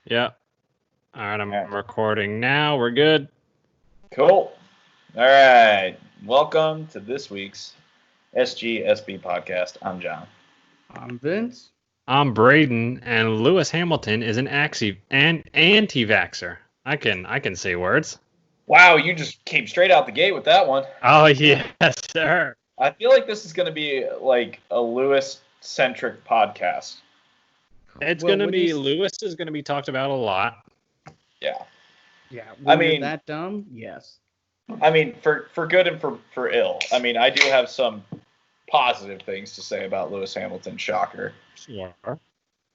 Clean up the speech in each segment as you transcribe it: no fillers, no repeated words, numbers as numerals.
Yeah. All right, I'm recording now. We're good. Cool. All right. Welcome to this week's SGSB podcast. I'm John. I'm Vince. I'm Braden, and Lewis Hamilton is an anti-vaxxer. I can say words. Wow, you just came straight out the gate with that one. Oh, yes, sir. I feel like this is going to be like a Lewis-centric podcast. It's going to be, Lewis is going to be talked about a lot. Yeah. Yeah. I mean, that dumb? Yes. I mean, for good and for ill. I mean, I do have some positive things to say about Lewis Hamilton. Shocker. Sure.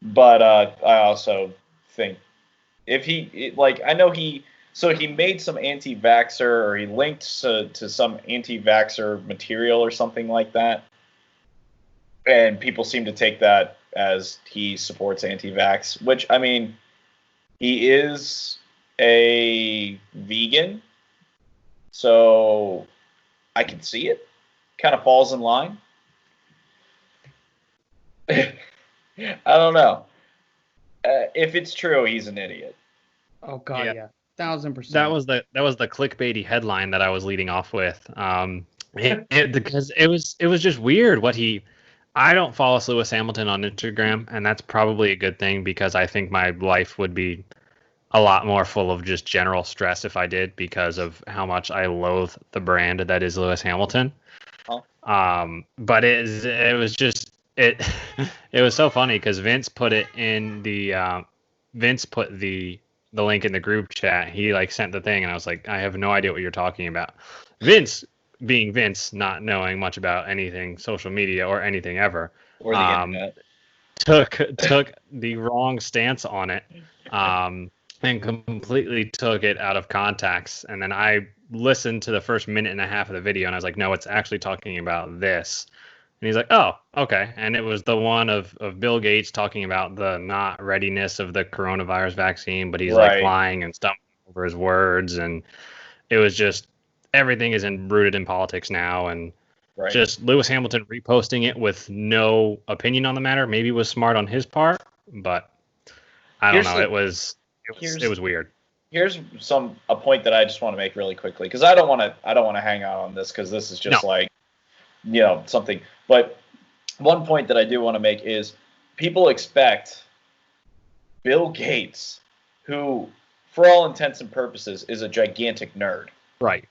But I also think if I know he made some anti-vaxxer, or he linked to some anti-vaxxer material or something like that. And people seem to take that as he supports anti-vax, which, I mean, he is a vegan, so I can see it. Kind of falls in line. I don't know. If it's true, he's an idiot. Oh God, yeah. 1000%. That was the clickbaity headline that I was leading off with. Because it was just weird what he. I don't follow Lewis Hamilton on Instagram, and that's probably a good thing because I think my life would be a lot more full of just general stress if I did, because of how much I loathe the brand that is Lewis Hamilton. Oh. But it was just it was so funny because Vince put it in the the link in the group chat. He sent the thing, and I was like, I have no idea what you're talking about. Vince, being Vince, not knowing much about anything social media or anything ever, or the internet, took the wrong stance on it, and completely took it out of context. And then I listened to the first minute and a half of the video, and I was like, no, it's actually talking about this. And he's like, oh, okay. And it was the one of Bill Gates talking about the not readiness of the coronavirus vaccine, but he's lying and stumbling over his words. And it was just, everything is rooted in politics now. And just Lewis Hamilton reposting it with no opinion on the matter maybe was smart on his part, but I don't know. It was weird. Here's a point that I just want to make really quickly, because I don't want to hang out on this, because this is just something. But one point that I do want to make is people expect Bill Gates, who, for all intents and purposes, is a gigantic nerd. Right.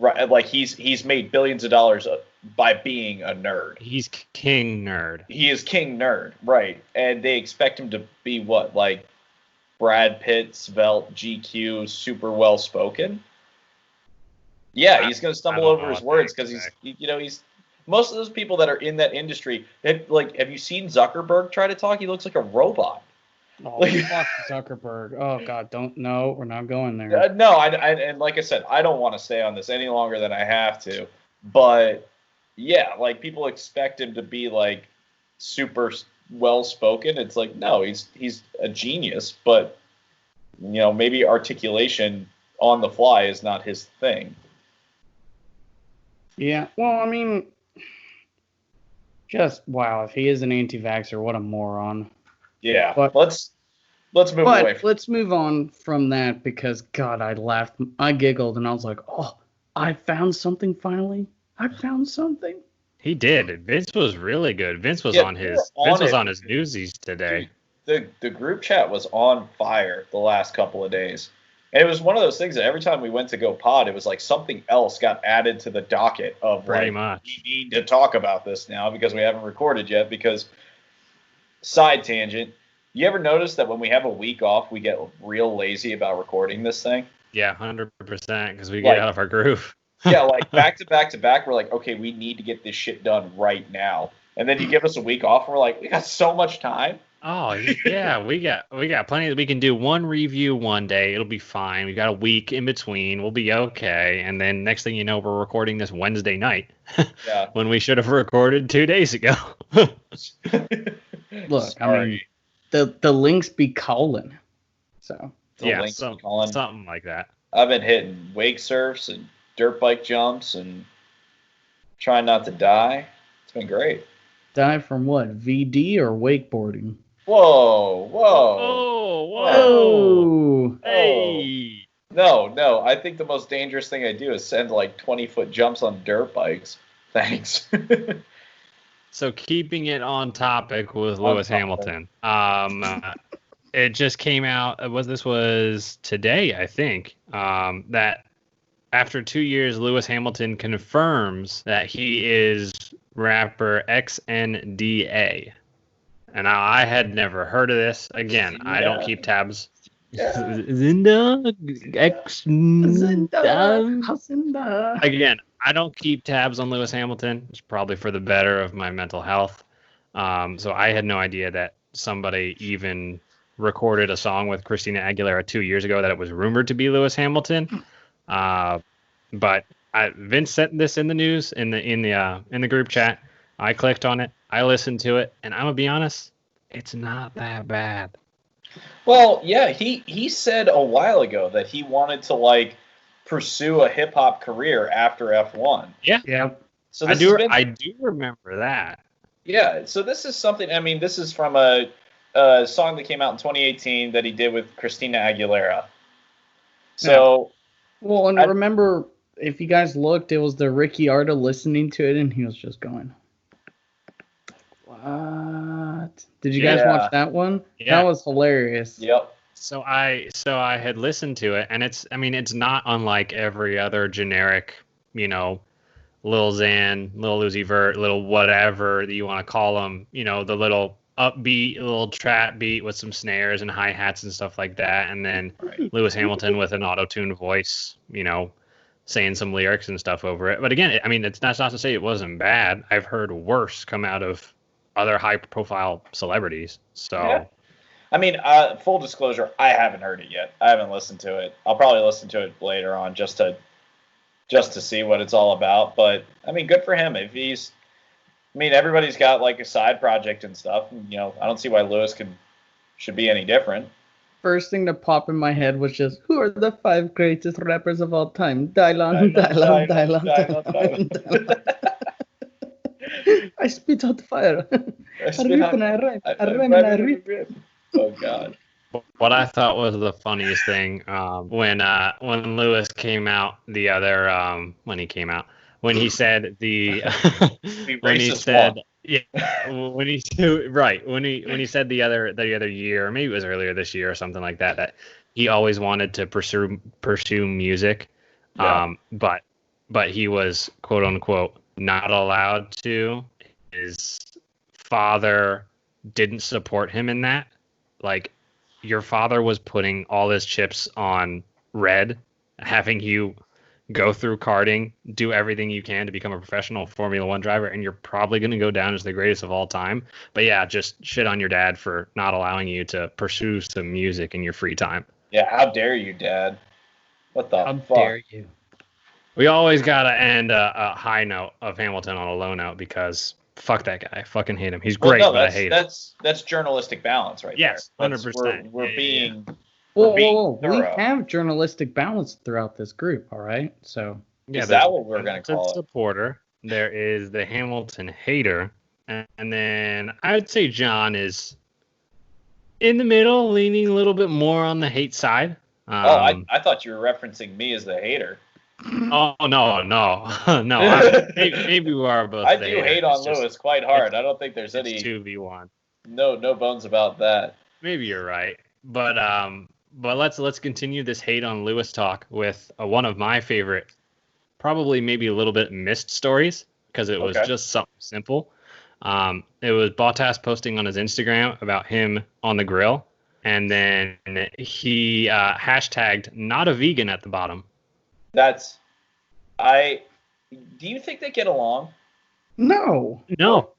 Like he's made billions of dollars by being a nerd. He's king nerd. He is king nerd, right? And they expect him to be what, like Brad Pitt, svelte, GQ, super well spoken. Yeah, he's going to stumble over his words because he's most of those people that are in that industry. Have you seen Zuckerberg try to talk? He looks like a robot. Oh, fuck Zuckerberg. Oh, God, we're not going there. No, and like I said, I don't want to stay on this any longer than I have to. But, yeah, people expect him to be, super well-spoken. It's like, no, he's a genius, but, maybe articulation on the fly is not his thing. Yeah, well, I mean, just, wow, if he is an anti-vaxxer, what a moron. Yeah, but let's move away. Let's move on from that, because, God, I laughed, I giggled, and I was like, oh, I found something finally. I found something. He did. Vince was really good. Vince was on his newsies today. Dude, the group chat was on fire the last couple of days. And it was one of those things that every time we went to go pod, it was like something else got added to the docket of pretty much. We need to talk about this now because we haven't recorded yet. Because, side tangent, you ever notice that when we have a week off, we get real lazy about recording this thing? Yeah, 100%, because we get out of our groove. Yeah, back to back to back, we're like, okay, we need to get this shit done right now. And then you give us a week off, and we're like, we got so much time. Oh, yeah, we got plenty. We can do one review one day. It'll be fine. We got a week in between. We'll be okay. And then next thing you know, we're recording this Wednesday night. Yeah. When we should have recorded 2 days ago. Look, I mean, the links be calling. So. Something like that. I've been hitting wake surfs and dirt bike jumps and trying not to die. It's been great. Die from what? VD or wakeboarding? Whoa. No. I think the most dangerous thing I do is send like 20-foot jumps on dirt bikes. Thanks. So keeping it on topic with Lewis Hamilton. It just came out. This was today, I think. That after 2 years, Lewis Hamilton confirms that he is rapper XNDA. And I had never heard of this. Again, I don't keep tabs. Zinda. Again, I don't keep tabs on Lewis Hamilton. It's probably for the better of my mental health. So I had no idea that somebody even recorded a song with Christina Aguilera 2 years ago that it was rumored to be Lewis Hamilton. But Vince sent this in the news in the group chat. I clicked on it. I listened to it, and I'm gonna be honest, it's not that bad. Well, yeah, he said a while ago that he wanted to like pursue a hip hop career after F1. Yeah. So I do remember that. Yeah. So this is something. I mean, this is from a song that came out in 2018 that he did with Christina Aguilera. So. Well, and I remember if you guys looked, it was the Ricky Arda listening to it, and he was just going, "What?" Did you guys watch that one? Yeah. That was hilarious. Yep. So I had listened to it, and it's not unlike every other generic, Lil Xan, Lil Uzi Vert, little whatever that you want to call them, the little upbeat little trap beat with some snares and hi-hats and stuff like that, and then Lewis Hamilton with an auto-tuned voice, saying some lyrics and stuff over it. But again, it's not to say it wasn't bad. I've heard worse come out of other high-profile celebrities. So, yeah. I mean, full disclosure, I haven't heard it yet. I haven't listened to it. I'll probably listen to it later on just to see what it's all about. But I mean, good for him. If he's, everybody's got like a side project and stuff. And, I don't see why Lewis should be any different. First thing to pop in my head was just, who are the 5 greatest rappers of all time? Dylan. I spit out fire. I rip and I rip. Oh, God. What I thought was the funniest thing when Lewis came out the other when he said when he said the other year, or maybe it was earlier this year or something like that he always wanted to pursue music, but he was quote unquote not allowed to. His father didn't support him in that. Like, your father was putting all his chips on red, having you go through karting, do everything you can to become a professional Formula One driver, and you're probably going to go down as the greatest of all time. But yeah, just shit on your dad for not allowing you to pursue some music in your free time. Yeah, how dare you, Dad? What the fuck? How dare you? We always got to end a high note of Hamilton on a low note because fuck that guy. I fucking hate him. He's great, but I hate him. That's journalistic balance right there. Yes, 100%. We're being... Whoa. We have journalistic balance throughout this group, all right? So is that what we're going to call it? Supporter. There is the Hamilton hater, and then I would say John is in the middle, leaning a little bit more on the hate side. I thought you were referencing me as the hater. Oh no! Maybe we are both. I do hate on Lewis quite hard. I don't think there's any 2v1. No bones about that. Maybe you're right, but let's continue this hate on Lewis talk with one of my favorite, probably maybe a little bit missed stories because it was just something simple. It was Bottas posting on his Instagram about him on the grill, and then he hashtagged not a vegan at the bottom. Do you think they get along? No,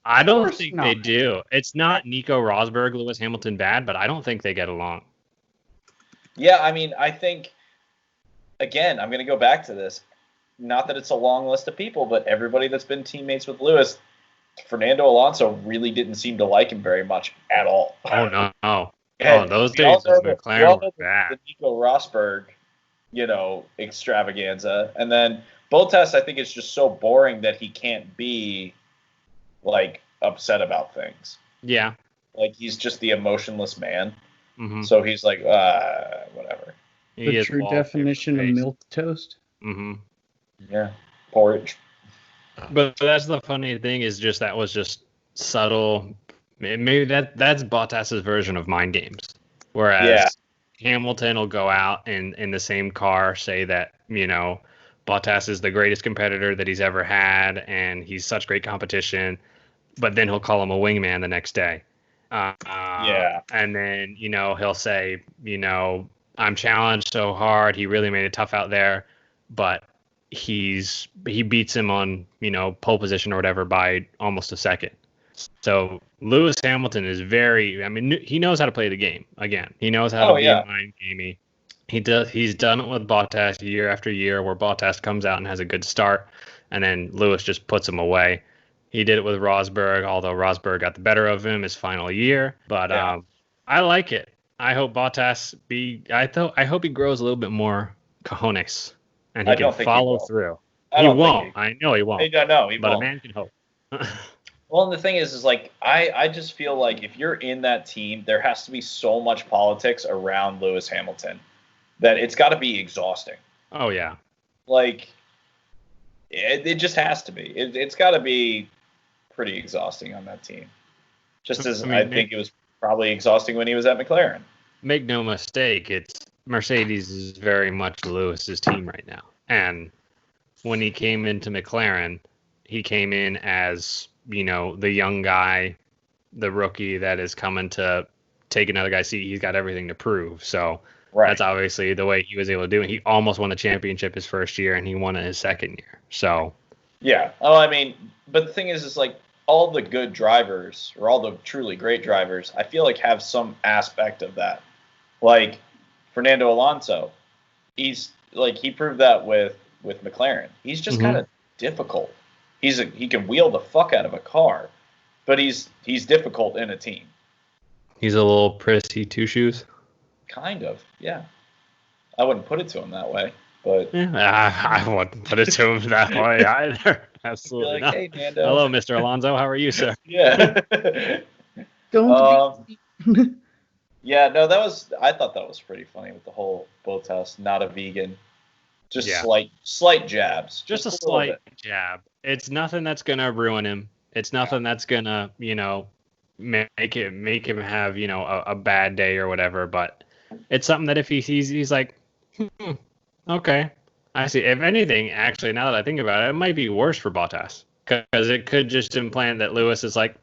I don't think they do. It's not Nico Rosberg, Lewis Hamilton bad, but I don't think they get along. Yeah, I think, again, I'm going to go back to this. Not that it's a long list of people, but everybody that's been teammates with Lewis, Fernando Alonso really didn't seem to like him very much at all. Oh, no. Oh, those days of McLaren were bad. The Nico Rosberg, extravaganza. And then Bottas, I think, is just so boring that he can't be, like, upset about things. Yeah. Like, he's just the emotionless man. Mm-hmm. So he's like, whatever. The true definition of milk toast. Mm-hmm. Yeah, porridge. But that's the funny thing is just that was just subtle. Maybe that's Bottas's version of mind games. Whereas Hamilton will go out and in the same car say that, Bottas is the greatest competitor that he's ever had and he's such great competition, but then he'll call him a wingman the next day. And then, he'll say, I'm challenged so hard. He really made it tough out there, but he beats him on, pole position or whatever by almost a second. So Lewis Hamilton is he knows how to play the game. Again, he knows how to be mind gamey. He's done it with Bottas year after year where Bottas comes out and has a good start and then Lewis just puts him away. He did it with Rosberg, although Rosberg got the better of him his final year. But I like it. I hope Bottas I hope he grows a little bit more cojones and he can follow through. He won't. I know he won't. No, he but won't. A man can hope. Well, and the thing is like I just feel like if you're in that team, there has to be so much politics around Lewis Hamilton that it's got to be exhausting. Oh yeah. Like it just has to be. It's got to be pretty exhausting on that team. Just as I think it was probably exhausting when he was at McLaren. Make no mistake, Mercedes is very much Lewis's team right now. And when he came into McLaren, he came in as, the young guy, the rookie that is coming to take another guy's seat. He's got everything to prove. So that's obviously the way he was able to do it. He almost won the championship his first year, and he won it his second year. So yeah. Oh, but the thing is like all the good drivers or all the truly great drivers, I feel like have some aspect of that. Like Fernando Alonso, he proved that with McLaren. He's just kind of difficult. He can wheel the fuck out of a car, but he's difficult in a team. He's a little prissy two shoes. Kind of, yeah. I wouldn't put it to him that way, but I wouldn't put it to him that way either. Absolutely not. Hey, Nando. Hello, Mr. Alonso. How are you, sir? Yeah. Yeah, no, I thought that was pretty funny with the whole Bottas not a vegan. Just slight jabs. Just a slight jab. It's nothing that's gonna ruin him. It's nothing that's gonna, make him have, a bad day or whatever. But it's something that if he sees, he's like, okay, I see. If anything, actually, now that I think about it, it might be worse for Bottas because it could just implant that Lewis is like,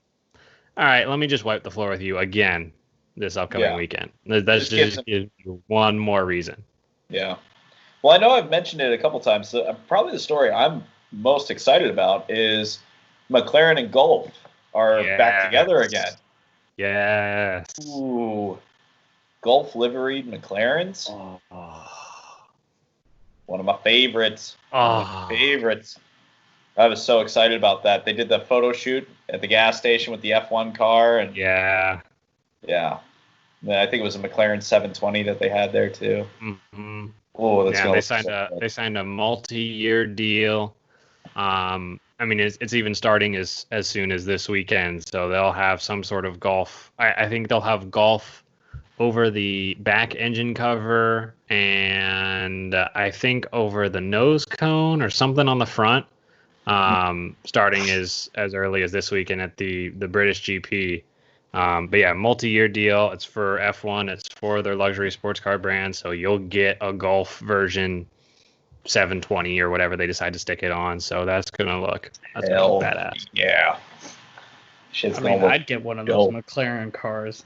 all right, let me just wipe the floor with you again this upcoming weekend. That's just gives you one more reason. Yeah. Well, I know I've mentioned it a couple times. So probably the story I'm most excited about is McLaren and Gulf are back together again. Yes. Ooh. Gulf liveried McLarens. One of my favorites. I was so excited about that. They did the photo shoot at the gas station with the F1 car. And yeah. I think it was a McLaren 720 that they had there too. Mm-hmm. Oh, they signed a multi-year deal. It's even starting as soon as this weekend, so they'll have some sort of golf. I think they'll have golf over the back engine cover, and I think over the nose cone or something on the front. Starting as early as this weekend at the British GP. But yeah, multi-year deal. It's for F1. It's for their luxury sports car brand. So you'll get a Golf version 720 or whatever they decide to stick it on. So that's gonna look badass. Yeah. I'd get one of those McLaren cars.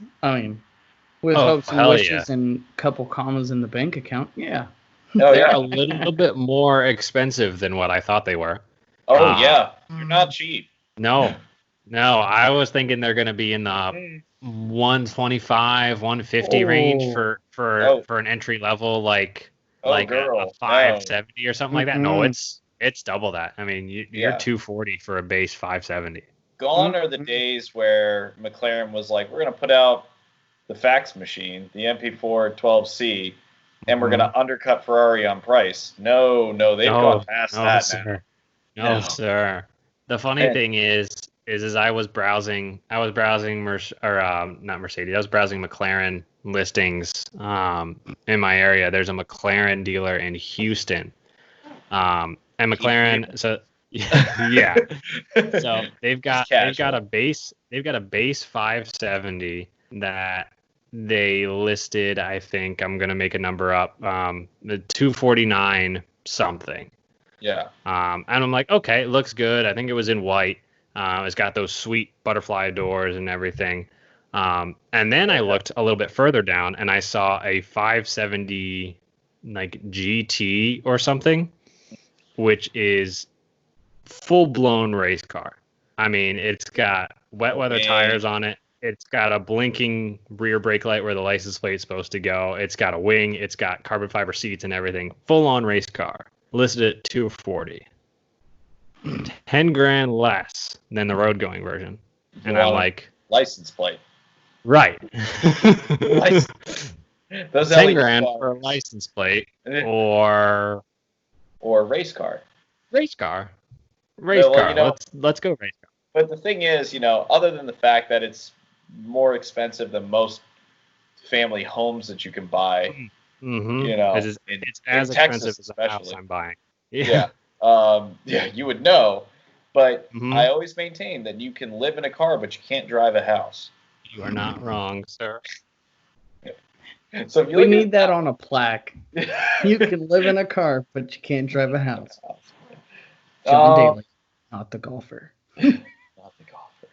With hopes and wishes and a couple commas in the bank account. Yeah. They're a little bit more expensive than what I thought they were. Oh yeah, you're not cheap. No, I was thinking they're going to be in the 125, 150 range for an entry level like a 570 or something like that. No, it's double that. You're 240 for a base 570. Gone are the days where McLaren was like, we're going to put out the fax machine, the MP4 12C, and we're going to undercut Ferrari on price. No, they've gone past that now. No, sir. The funny thing is, is I was browsing not Mercedes. I was browsing McLaren listings in my area. There's a McLaren dealer in Houston. And McLaren, so yeah. So they've got a base 570 that they listed, I think I'm gonna make a number up, the 249 something. Yeah. And I'm like, okay, it looks good. I think it was in white. It's got those sweet butterfly doors and everything. And then I looked a little bit further down and I saw a 570 like GT or something, which is full-blown race car. I mean, it's got wet weather tires on it. It's got a blinking rear brake light where the license plate's supposed to go. It's got a wing. It's got carbon fiber seats and everything. Full-on race car. Listed at $240. 10 grand less than the road going version. And I'm like, license plate. Right. Those 10 grand for a license plate or race car. Race car. Let's go race car. But the thing is, other than the fact that it's more expensive than most family homes that you can buy, it's as expensive as the house I'm buying. Yeah. You would know. But I always maintain that you can live in a car, but you can't drive a house. You are not wrong, sir. So if we need that on a plaque. You can live in a car, but you can't drive a house. John Daly, not the golfer. Not the golfer.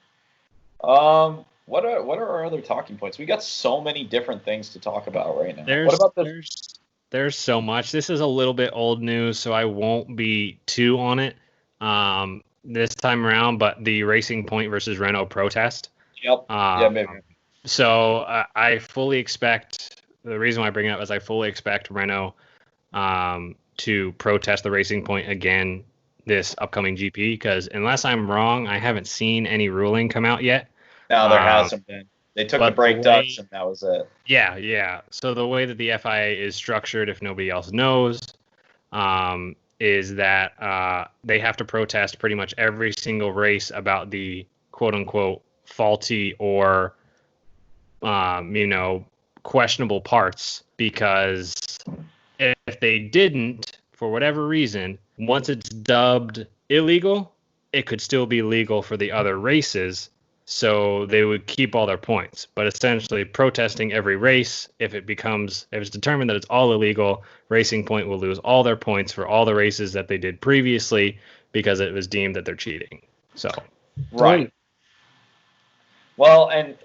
What are our other talking points? We got so many different things to talk about right now. There's so much. This is a little bit old news, so I won't be too on it this time around. But the Racing Point versus Renault protest. Yep. Maybe. So I fully expect. The reason why I bring it up is I fully expect Renault to protest the Racing Point again this upcoming GP, because unless I'm wrong, I haven't seen any ruling come out yet. No, there hasn't been. They took the brake ducts and that was it. Yeah. So the way that the FIA is structured, if nobody else knows, is that they have to protest pretty much every single race about the quote-unquote faulty or, questionable parts, because if they didn't, for whatever reason, once it's dubbed illegal, it could still be legal for the other races, so they would keep all their points. But essentially protesting every race, if it's determined that it's all illegal, Racing Point will lose all their points for all the races that they did previously because it was deemed that they're cheating. So right. Well, and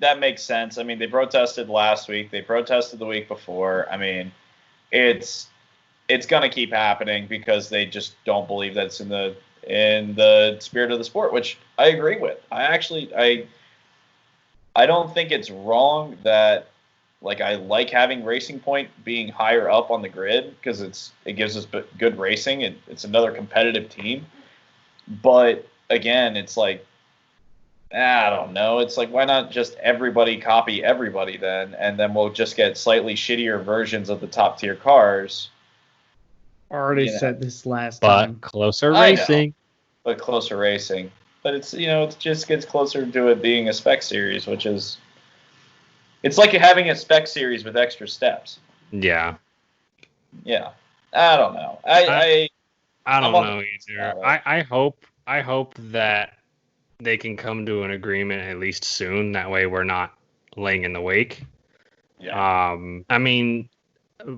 that makes sense. I mean, they protested last week. They protested the week before. I mean, it's going to keep happening because they just don't believe that it's in the spirit of the sport, which I agree with. I don't think it's wrong that, like, I like having Racing Point being higher up on the grid because it gives us good racing and it's another competitive team. But again, it's like, I don't know. It's like, why not just everybody copy everybody then? And then we'll just get slightly shittier versions of the top tier cars. Already said this last time. But closer racing. But closer racing. But it's, it just gets closer to it being a spec series, which is, it's like having a spec series with extra steps. Yeah. Yeah. I don't know. I don't know either. I hope that they can come to an agreement at least soon. That way we're not laying in the wake. Yeah. I mean,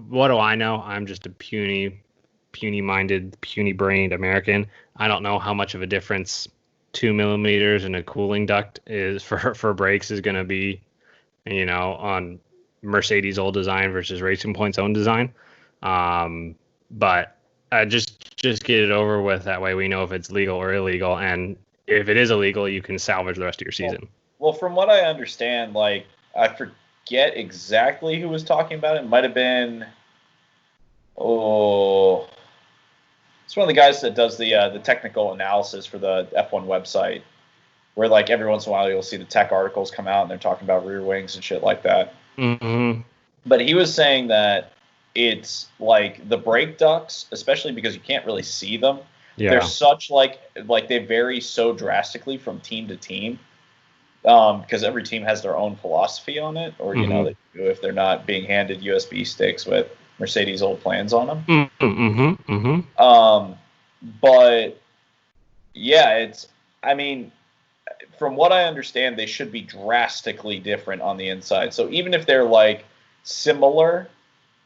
what do I know? I'm just a puny-minded, puny-brained American. I don't know how much of a difference 2 millimeters in a cooling duct is for brakes is going to be, on Mercedes' old design versus Racing Point's own design. But just get it over with. That way we know if it's legal or illegal, and if it is illegal, you can salvage the rest of your season. Well, from what I understand, like, I forget exactly who was talking about it. It might have been, it's one of the guys that does the technical analysis for the F1 website, where, like, every once in a while you'll see the tech articles come out and they're talking about rear wings and shit like that. Mm-hmm. But he was saying that it's like the brake ducts, especially because you can't really see them. Yeah. They're such like they vary so drastically from team to team, because every team has their own philosophy on it, or if they're not being handed USB sticks with Mercedes old plans on them. But yeah, I mean, from what I understand, they should be drastically different on the inside. So even if they're like similar,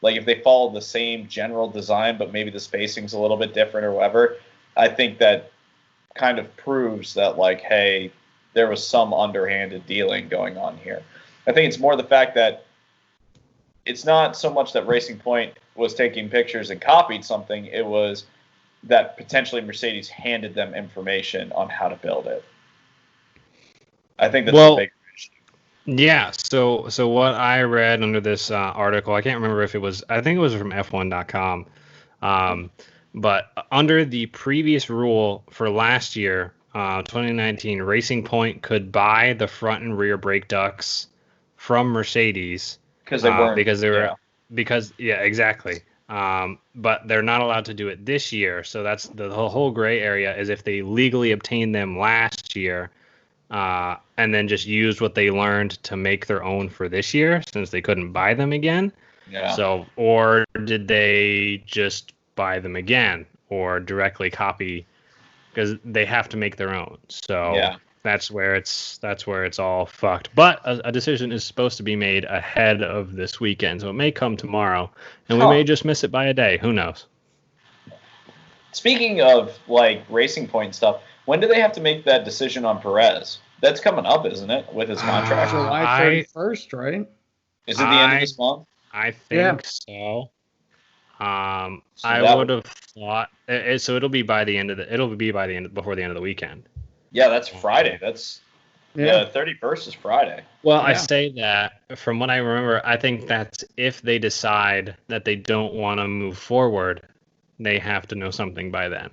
like if they follow the same general design, but maybe the spacing's a little bit different or whatever, I think that kind of proves that, like, hey, there was some underhanded dealing going on here. I think it's more the fact that it's not so much that Racing Point was taking pictures and copied something. It was that potentially Mercedes handed them information on how to build it. I think that's the big issue. Yeah. So what I read under this article, I can't remember if it was, I think it was from F1.com. But under the previous rule for last year, 2019, Racing Point could buy the front and rear brake ducts from Mercedes because they weren't. Exactly. But they're not allowed to do it this year. So that's the whole gray area is if they legally obtained them last year, and then just used what they learned to make their own for this year, since they couldn't buy them again. Yeah. So, or did they just buy them again, or directly copy? Because they have to make their own. So that's where it's all fucked. But a decision is supposed to be made ahead of this weekend, so it may come tomorrow, and we may just miss it by a day. Who knows? Speaking of like Racing Point stuff, when do they have to make that decision on Perez? That's coming up, isn't it, with his contract? July 31st, right? Is it the end of this month? I think so. I would have thought so. It'll be by the end of before the end of the weekend. Yeah, that's Friday. That's the 31st is Friday. Well, I say that from what I remember. I think that's if they decide that they don't want to move forward, they have to know something by then.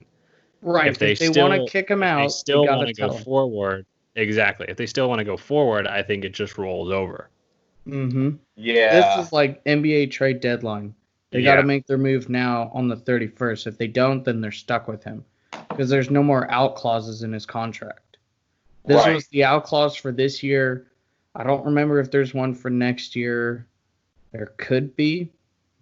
Right. If they want to kick him out, they still want to go forward. Exactly. If they still want to go forward, I think it just rolls over. Mm-hmm. Yeah. This is like NBA trade deadline. They got to make their move now on the 31st. If they don't, then they're stuck with him because there's no more out clauses in his contract. This was the out clause for this year. I don't remember if there's one for next year. There could be,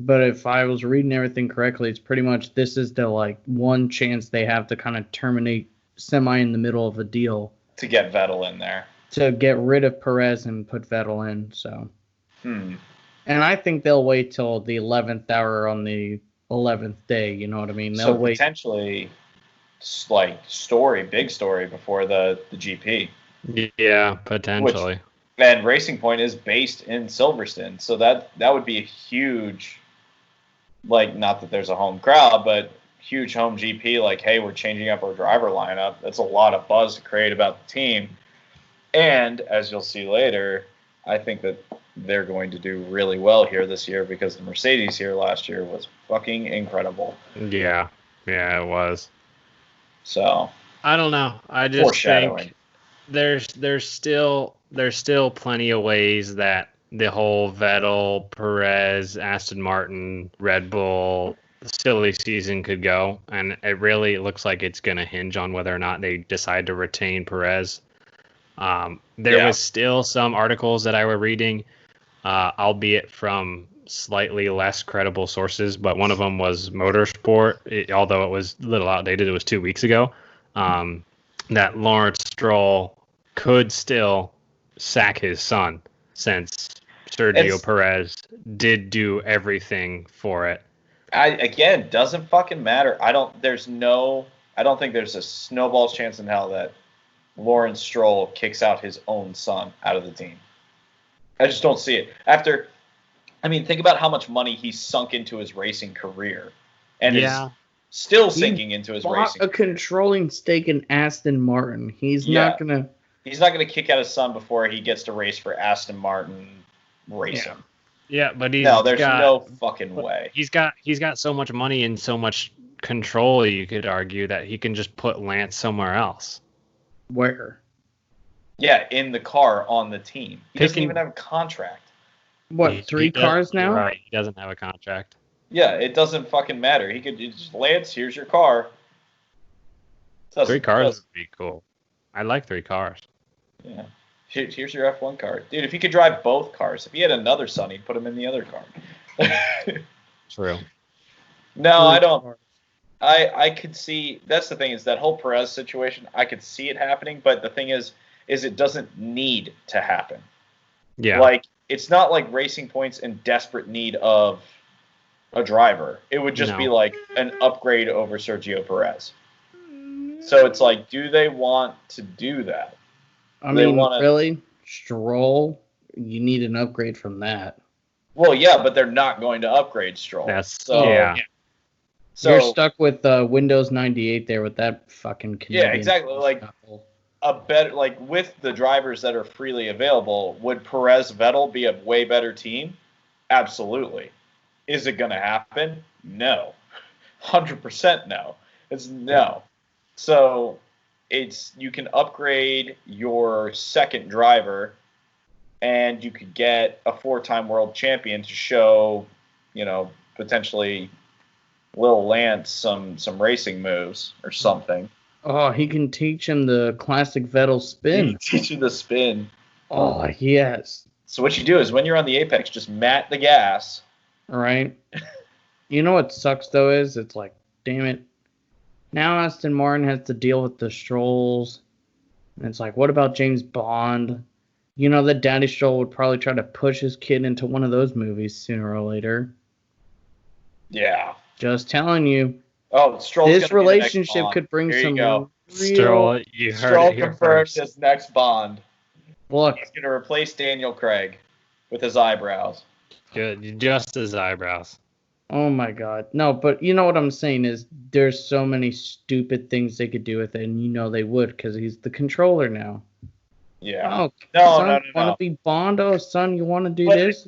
but if I was reading everything correctly, it's pretty much this is the like one chance they have to kind of terminate semi in the middle of a deal to get Vettel in there, to get rid of Perez and put Vettel in. So. And I think they'll wait till the 11th hour on the 11th day. You know what I mean? They'll wait. Potentially, like big story before the GP. Yeah, potentially. And Racing Point is based in Silverstone, so that would be a huge, like, not that there's a home crowd, but huge home GP. Like, hey, we're changing up our driver lineup. That's a lot of buzz to create about the team. And as you'll see later, I think that they're going to do really well here this year because the Mercedes here last year was fucking incredible. Yeah, it was. So I don't know. I just think there's still plenty of ways that the whole Vettel, Perez, Aston Martin, Red Bull silly season could go, and it really looks like it's going to hinge on whether or not they decide to retain Perez. There was still some articles that I were reading, albeit from slightly less credible sources, but one of them was Motorsport, although it was a little outdated. It was 2 weeks ago, that Lawrence Stroll could still sack his son since Sergio Perez did do everything for it. Again, doesn't fucking matter. I don't think there's a snowball's chance in hell that Lawrence Stroll kicks out his own son out of the team. I just don't see it. Think about how much money he's sunk into his racing career, and is still sinking into his racing. A controlling stake in Aston Martin. He's not gonna kick out his son before he gets to race for Aston Martin Racing. Yeah, but there's no fucking way. He's got so much money and so much control. You could argue that he can just put Lance somewhere else. Where? Yeah, in the car on the team. He doesn't even have a contract. What, 3 cars now? Right, he doesn't have a contract. Yeah, it doesn't fucking matter. He could just, Lance, here's your car. 3 cars would be cool. I like 3 cars. Yeah. Here's your F1 car. Dude, if he could drive both cars, if he had another son, he'd put him in the other car. True. No, I don't. I could see, that's the thing, is that whole Perez situation, I could see it happening, but the thing is it doesn't need to happen. Yeah. Like, it's not like Racing Point's in desperate need of a driver. It would just be like an upgrade over Sergio Perez. So it's like, do they want to do that? I mean, really? Stroll? You need an upgrade from that. Well, yeah, but they're not going to upgrade Stroll. Yeah. So you're stuck with Windows 98 there with that fucking Canadian. Yeah, exactly. Like a better, like with the drivers that are freely available, would Perez Vettel be a way better team? Absolutely. Is it going to happen? No. 100% no. It's no. So you can upgrade your second driver, and you could get a 4-time world champion to show, potentially Lil Lance some racing moves or something. Oh, he can teach him the classic Vettel spin. He can teach him the spin. Oh, yes. So what you do is when you're on the apex, just mat the gas. All right. You know what sucks, though, is it's like, damn it. Now Aston Martin has to deal with the Strolls. And it's like, what about James Bond? That Daddy Stroll would probably try to push his kid into one of those movies sooner or later. Yeah. Just telling you. Oh, Stroll's this relationship could bring there some you go. Stroll, you heard Stroll it here confirmed first. his next Bond. Look. He's going to replace Daniel Craig with his eyebrows. Good. Just his eyebrows. Oh my God. No, but you know what I'm saying is there's so many stupid things they could do with it, and they would because he's the controller now. Yeah. Oh, no, son, no. You want to be Bond? Oh, son, you want to do but this?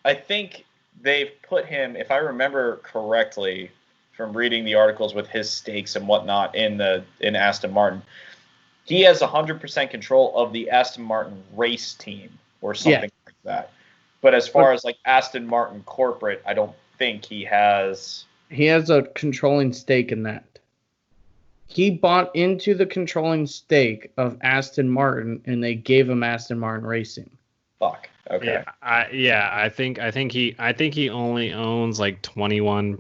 I think they've put him, if I remember correctly from reading the articles with his stakes and whatnot in Aston Martin, he has 100% control of the Aston Martin race team or something like that. But as far as like Aston Martin corporate, I don't think he has. He has a controlling stake in that. He bought into the controlling stake of Aston Martin, and they gave him Aston Martin Racing. Fuck. Okay. I think he only owns like 21%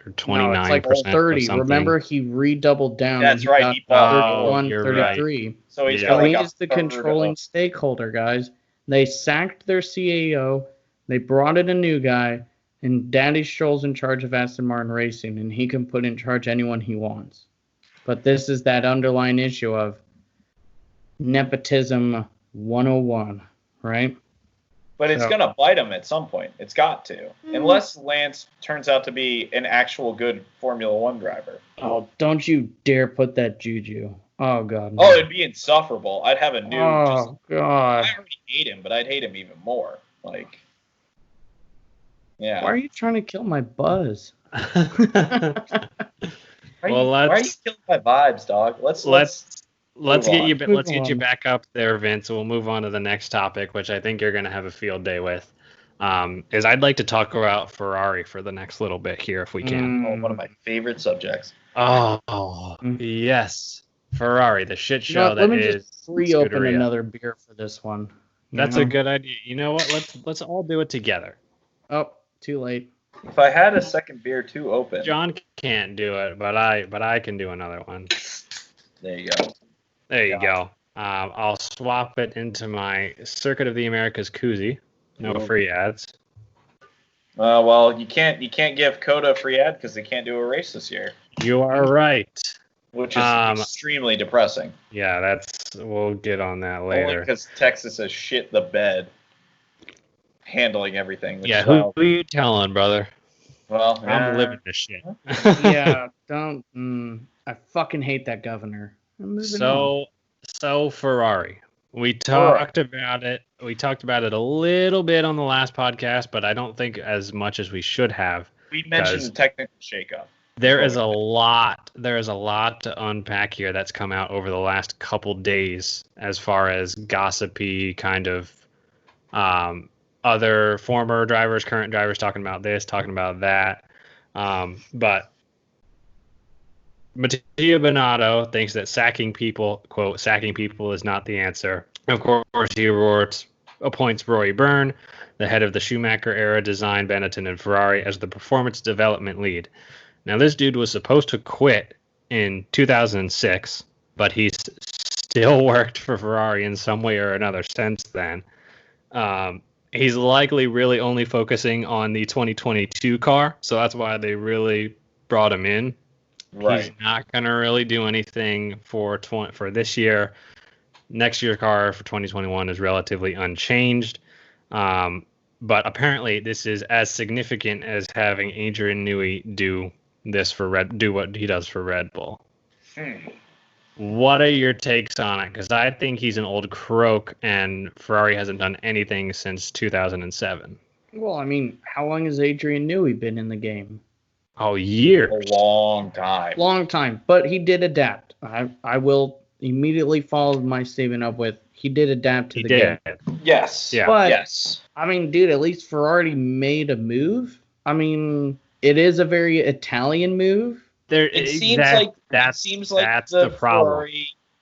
or 29%. No, it's like 30. Remember, he redoubled down. That's right. He bought 31, 33. Right. So he's he's the controlling stakeholder, guys. They sacked their CAO. They brought in a new guy, and Daddy Stroll's in charge of Aston Martin Racing, and he can put in charge anyone he wants. But this is that underlying issue of nepotism 101, right? But it's going to bite him at some point. It's got to. Unless Lance turns out to be an actual good Formula One driver. Oh, don't you dare put that juju. Oh, God. No. Oh, it'd be insufferable. I'd have a new... Oh, God. I already hate him, but I'd hate him even more. Like... Yeah. Why are you trying to kill my buzz? Why are you killing my vibes, dog? Let's get you back up there, Vince. We'll move on to the next topic, which I think you're going to have a field day with. Is I'd like to talk about Ferrari for the next little bit here, if we can. Oh, one of my favorite subjects. Oh, yes, Ferrari, the shit show let me is. Just reopen another beer for this one. That's a good idea. You know what? Let's all do it together. Oh, too late. If I had a second beer too open. John can't do it, but I can do another one. There you go. There you go. I'll swap it into my Circuit of the Americas koozie. No free ads. Well, you can't give Coda a free ad because they can't do a race this year. You are right. Which is extremely depressing. Yeah, we'll get on that later. Only because Texas has shit the bed handling everything. Yeah, who are you telling, brother? Well, I'm living this shit. Yeah, don't. I fucking hate that governor. So Ferrari. We talked about it. We talked about it a little bit on the last podcast, but I don't think as much as we should have. We mentioned the technical shakeup. There is a lot to unpack here that's come out over the last couple days as far as gossipy kind of other former drivers, current drivers talking about this, talking about that. But Mattia Binotto thinks that sacking people, quote, sacking people is not the answer. Of course, he appoints Roy Byrne, the head of the Schumacher-era design Benetton and Ferrari, as the performance development lead. Now, this dude was supposed to quit in 2006, but he's still worked for Ferrari in some way or another since then. He's likely really only focusing on the 2022 car, so that's why they really brought him in. Right. He's not going to really do anything for this year. Next year's car for 2021 is relatively unchanged. But apparently this is as significant as having Adrian Newey do what he does for Red Bull. What are your takes on it? Because I think he's an old croak, and Ferrari hasn't done anything since 2007. Well, I mean, how long has Adrian Newey been in the game? Oh, years. A long time. Long time. But he did adapt. I will immediately follow my statement up with, he did adapt to the game. Yes. Yeah. But, yes. I mean, dude, at least Ferrari made a move. I mean, it is a very Italian move. It seems like that's the problem.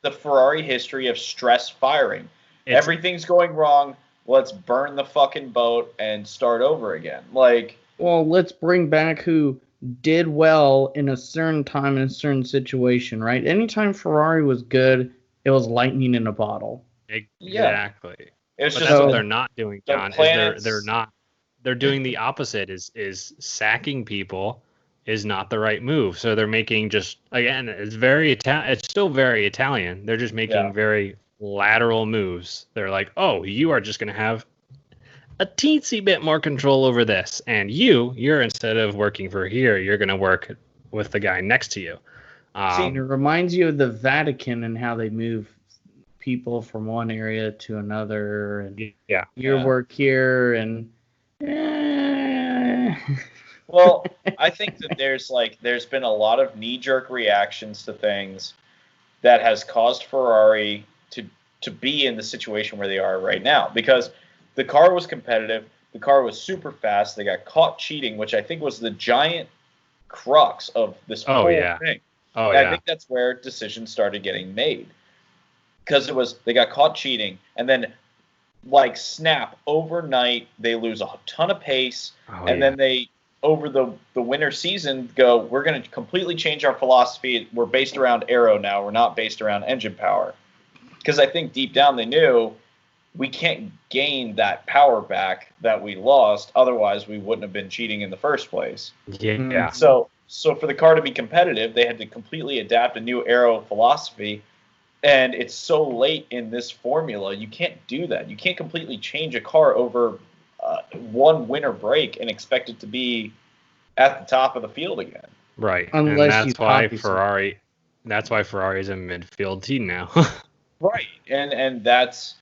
The Ferrari history of stress firing. Everything's going wrong. Let's burn the fucking boat and start over again. Well, let's bring back who did well in a certain time in a certain situation, right? Anytime Ferrari was good, it was lightning in a bottle. Exactly. Yeah. But that's what they're not doing, John. They're doing the opposite. Is sacking people is not the right move. So they're making it's still very Italian. They're just making very lateral moves. They're like, oh, you are just going to have a teensy bit more control over this. And you're instead of working for here, you're going to work with the guy next to you. It reminds you of the Vatican and how they move people from one area to another. And your work here and... Well, I think that there's been a lot of knee-jerk reactions to things that has caused Ferrari to be in the situation where they are right now. Because the car was competitive, the car was super fast, they got caught cheating, which I think was the giant crux of this whole thing. I think that's where decisions started getting made. Because they got caught cheating, and then snap overnight, they lose a ton of pace, then they over the winter season go, we're going to completely change our philosophy. We're based around aero now. We're not based around engine power. Because I think deep down they knew we can't gain that power back that we lost. Otherwise, we wouldn't have been cheating in the first place. Yeah. So for the car to be competitive, they had to completely adapt a new aero philosophy. And it's so late in this formula, you can't do that. You can't completely change a car over one winter break and expect it to be at the top of the field again. Right. That's why Ferrari's a midfield team now. Right. And that's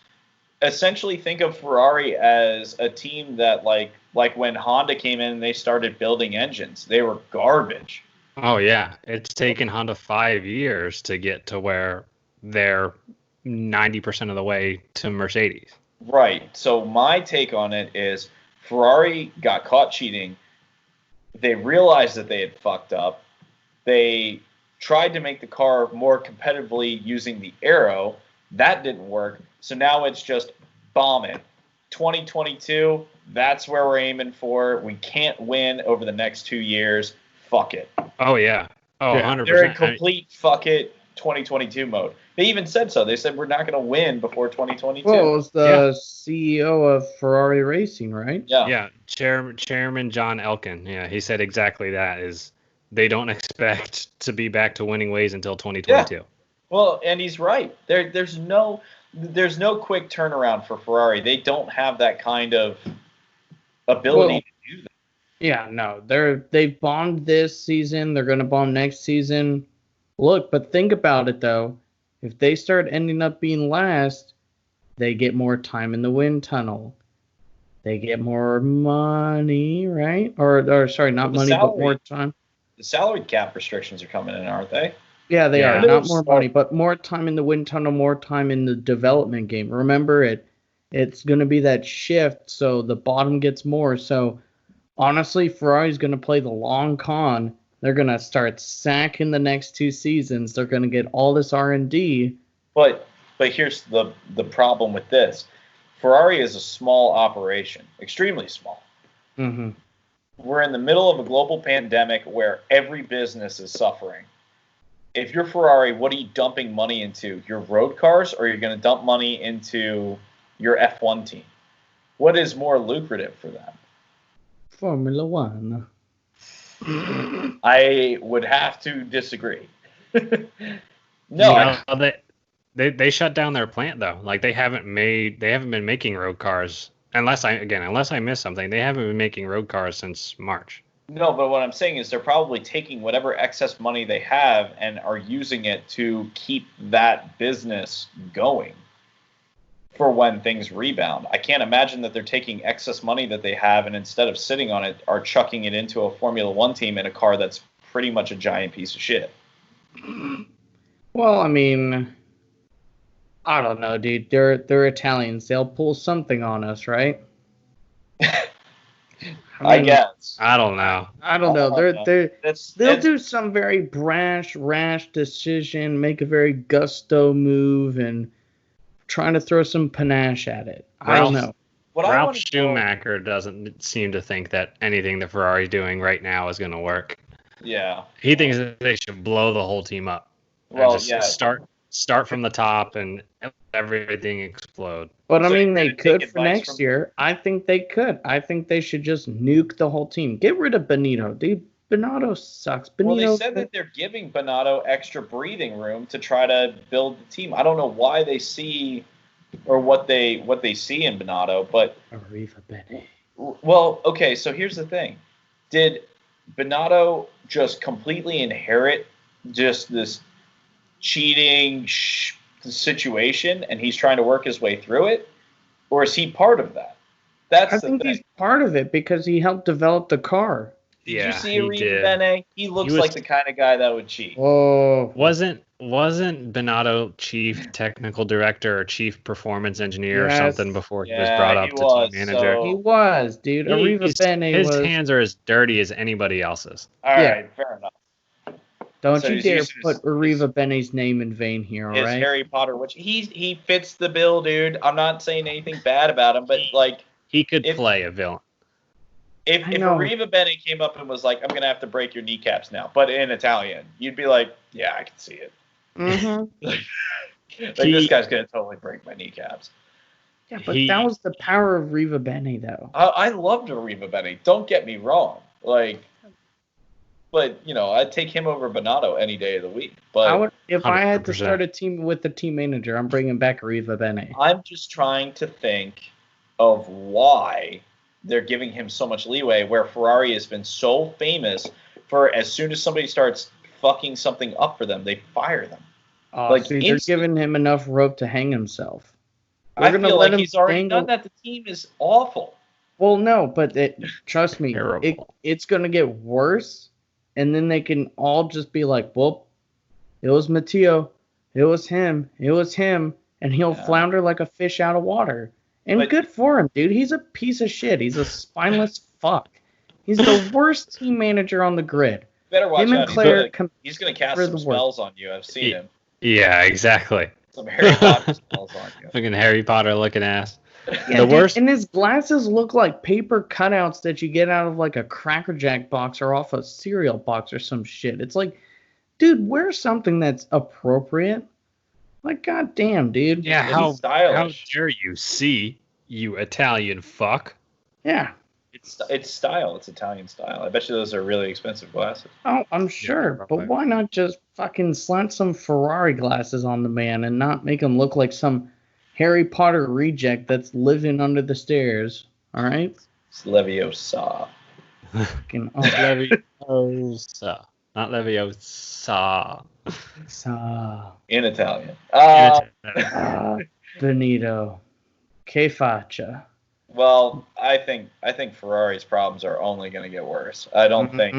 essentially, think of Ferrari as a team that like when Honda came in and they started building engines, they were garbage. Oh yeah. It's taken Honda 5 years to get to where they're 90% of the way to Mercedes. Right. So my take on it is Ferrari got caught cheating. They realized that they had fucked up. They tried to make the car more competitively using the aero. That didn't work. So now it's just bomb it. 2022, that's where we're aiming for. We can't win over the next 2 years. Fuck it. Oh, yeah. Oh, yeah. 100%. They're in complete fuck it 2022 mode. They even said so. They said we're not going to win before 2022. Well, it was the CEO of Ferrari Racing, right? Yeah. Yeah. Chairman John Elkann. Yeah, he said exactly that. Is they don't expect to be back to winning ways until 2022. Yeah. Well, and he's right. There's no quick turnaround for Ferrari. They don't have that kind of ability to do that. Yeah, no. They've bombed this season. They're going to bomb next season. Look, but think about it, though. If they start ending up being last, they get more time in the wind tunnel. They get more money, right? Or sorry, not money, but more time. The salary cap restrictions are coming in, aren't they? Yeah, they are. Not more money, but more time in the wind tunnel, more time in the development game. Remember, it's going to be that shift, so the bottom gets more. So, honestly, Ferrari's going to play the long con They're going to start sacking the next 2 seasons. They're going to get all this R&D. But here's the problem with this. Ferrari is a small operation, extremely small. Mm-hmm. We're in the middle of a global pandemic where every business is suffering. If you're Ferrari, what are you dumping money into? Your road cars, or are you going to dump money into your F1 team? What is more lucrative for them? Formula One. I would have to disagree. No, they shut down their plant though. Like they haven't been making road cars unless I miss something. They haven't been making road cars since March. No, but what I'm saying is they're probably taking whatever excess money they have and are using it to keep that business going for when things rebound. I can't imagine that they're taking excess money that they have and instead of sitting on it are chucking it into a Formula One team in a car that's pretty much a giant piece of shit. Well, I mean, I don't know, dude. They're Italians. They'll pull something on us, right? I guess. I don't know. They'll do some very rash decision, make a very gusto move, and trying to throw some panache at it. I don't know. Ralph Schumacher doesn't seem to think that anything that Ferrari's doing right now is going to work. Yeah. He thinks that they should blow the whole team up. Well, Start from the top and everything explode. But I mean, they could for next year. I think they could. I think they should just nuke the whole team. Get rid of Benito, dude. Benito sucks. Well, they said that they're giving Benito extra breathing room to try to build the team. I don't know why they see or what they see in Benito, but Arriva Bene. Well, okay, so here's the thing. Did Benito just completely inherit just this cheating situation and he's trying to work his way through it? Or is he part of that? I think he's part of it because he helped develop the car. Did you see Arriva Bene? He looks like the kind of guy that would cheat. Oh, wasn't Benito chief technical director or chief performance engineer or something before he was brought up to team manager? He was, dude. Arriva Bene his hands are as dirty as anybody else's. All right, fair enough. Don't you dare put Arriva Bene's name in vain here, all right? Harry Potter, which he fits the bill, dude. I'm not saying anything bad about him, but like he could play a villain. If Arriva Bene came up and was like, I'm going to have to break your kneecaps now, but in Italian, you'd be like, yeah, I can see it. Mm-hmm. This guy's going to totally break my kneecaps. Yeah, but that was the power of Arriva Bene, though. I loved Arriva Bene. Don't get me wrong. But, I'd take him over Benito any day of the week. But if I had to start a team with the team manager, I'm bringing back Arriva Bene. I'm just trying to think of why they're giving him so much leeway, where Ferrari has been so famous for as soon as somebody starts fucking something up for them, they fire them. They're giving him enough rope to hang himself. I feel like he's already done that. The team is awful. Well, no, but trust me, it's going to get worse, and then they can all just be like, well, it was Matteo, it was him, and he'll flounder like a fish out of water. And good for him, dude. He's a piece of shit. He's a spineless fuck. He's the worst team manager on the grid. Better watch out. He's going to cast some spells on you. I've seen him. Yeah, exactly. Some Harry Potter spells on you. Fucking Harry Potter looking ass. Yeah, worst. And his glasses look like paper cutouts that you get out of like a Cracker Jack box or off a cereal box or some shit. It's like, dude, wear something that's appropriate. Like, goddamn, dude. Yeah, how dare you see, you Italian fuck? Yeah. It's style. It's Italian style. I bet you those are really expensive glasses. Oh, I'm sure. Yeah, but why not just fucking slap some Ferrari glasses on the man and not make him look like some Harry Potter reject that's living under the stairs? All right? It's Leviosa. Leviosa. Not Leviosa. In Italian. Benito. Che faccia. Well, I think Ferrari's problems are only going to get worse. I don't think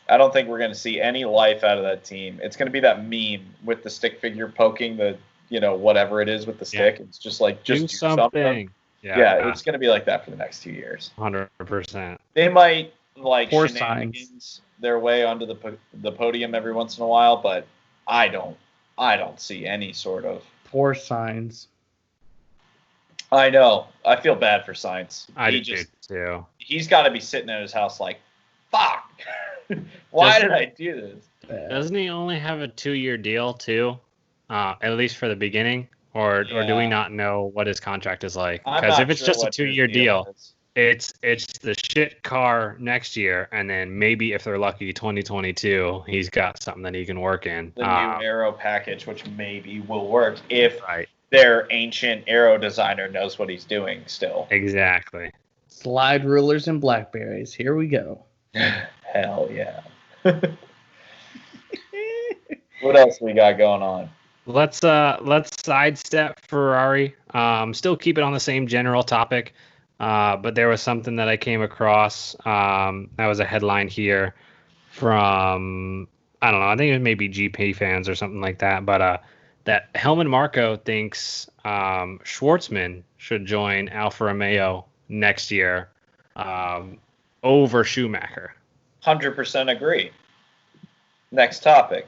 we're going to see any life out of that team. It's going to be that meme with the stick figure poking the, whatever it is with the stick. It's just like, just do something. Yeah, it's going to be like that for the next 2 years. 100%. They might shenanigans. their way onto the podium every once in a while, but I don't see any sort of poor signs. I know. I feel bad for Sainz. I do too. He's got to be sitting at his house like, fuck. Why did I do this? Doesn't he only have a 2-year deal too? At least for the beginning, or do we not know what his contract is like? Because if it's just a 2-year deal, it's the shit car next year, and then maybe if they're lucky, 2022, he's got something that he can work in. The new aero package, which maybe will work if their ancient aero designer knows what he's doing still. Exactly. Slide rulers and blackberries. Here we go. Hell yeah. What else we got going on? Let's sidestep Ferrari. Still keep it on the same general topic, but there was something that I came across. That was a headline here from, I don't know, I think it was maybe GP fans or something like that. But that Helmut Marko thinks Schwartzman should join Alfa Romeo next year over Schumacher. 100% agree. Next topic.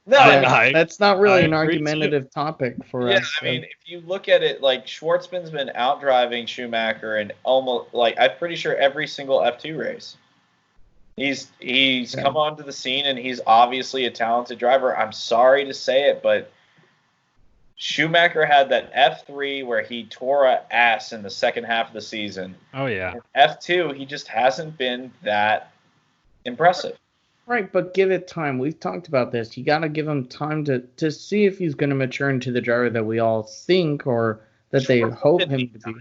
That's not really an argumentative topipic for us. Yeah, I mean, if you look at it, like, Schwartzman's been outdriving Schumacher in almost, like, I'm pretty sure every single F2 race. He's come onto the scene, and he's obviously a talented driver. I'm sorry to say it, but Schumacher had that F3 where he tore a ass in the second half of the season. Oh, yeah. F2, he just hasn't been that impressive. Right, but give it time. We've talked about this. You got to give him time to see if he's going to mature into the driver that we all think or that they hope him to be.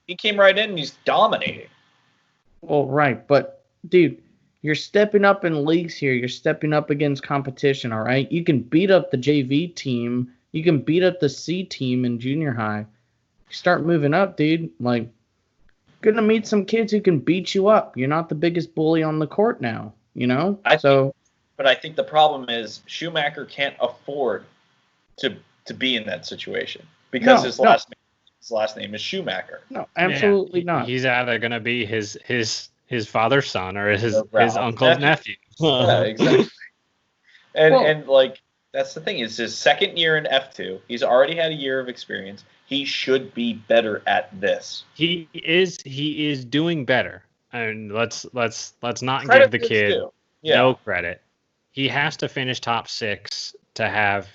He came right in and he's dominating. Well, right, but dude, you're stepping up in leagues here. You're stepping up against competition, all right? You can beat up the JV team. You can beat up the C team in junior high. You start moving up, dude. Like, going to meet some kids who can beat you up. You're not the biggest bully on the court now, you know? But I think the problem is Schumacher can't afford to be in that situation because his last name is Schumacher. No, absolutely not. He's either going to be his father's son or his uncle's nephew. Yeah, exactly. And like, that's the thing, is his second year in F2. He's already had a year of experience. He should be better at this. He is doing better. And let's not give the kid no credit. He has to finish top 6 to have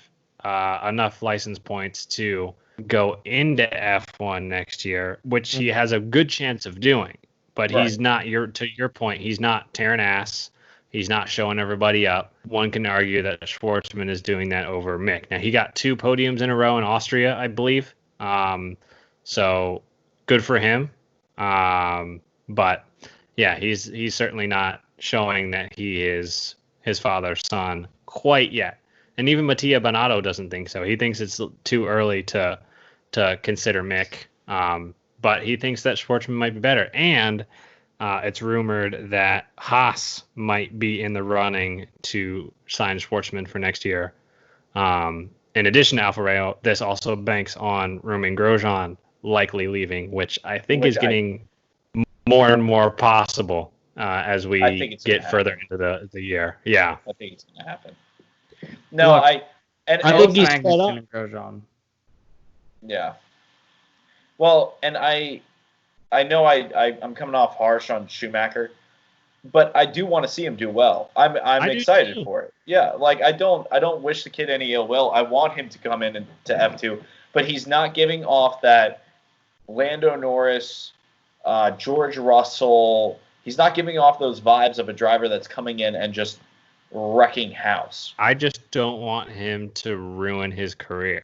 enough license points to go into F1 next year, which he has a good chance of doing. But he's not, to your point, he's not tearing ass. He's not showing everybody up. One can argue that Schwartzman is doing that over Mick. Now, he got 2 podiums in a row in Austria, I believe. So good for him. But yeah, he's certainly not showing that he is his father's son quite yet. And even Mattia Binotto doesn't think so. He thinks it's too early to consider Mick. But he thinks that Schwartzman might be better. And it's rumored that Haas might be in the running to sign Schwartzman for next year. In addition to Alfa Romeo, this also banks on Romain Grosjean likely leaving, which I think is getting more and more possible as we get further into the year. Yeah, I think it's going to happen. No, look, I think he's fed up. Grosjean. Yeah. Well, and I know I'm coming off harsh on Schumacher, but I do want to see him do well. I'm excited for it. Yeah, like I don't wish the kid any ill will. I want him to come in to F2, but he's not giving off that Lando Norris, George Russell. He's not giving off those vibes of a driver that's coming in and just wrecking house. I just don't want him to ruin his career.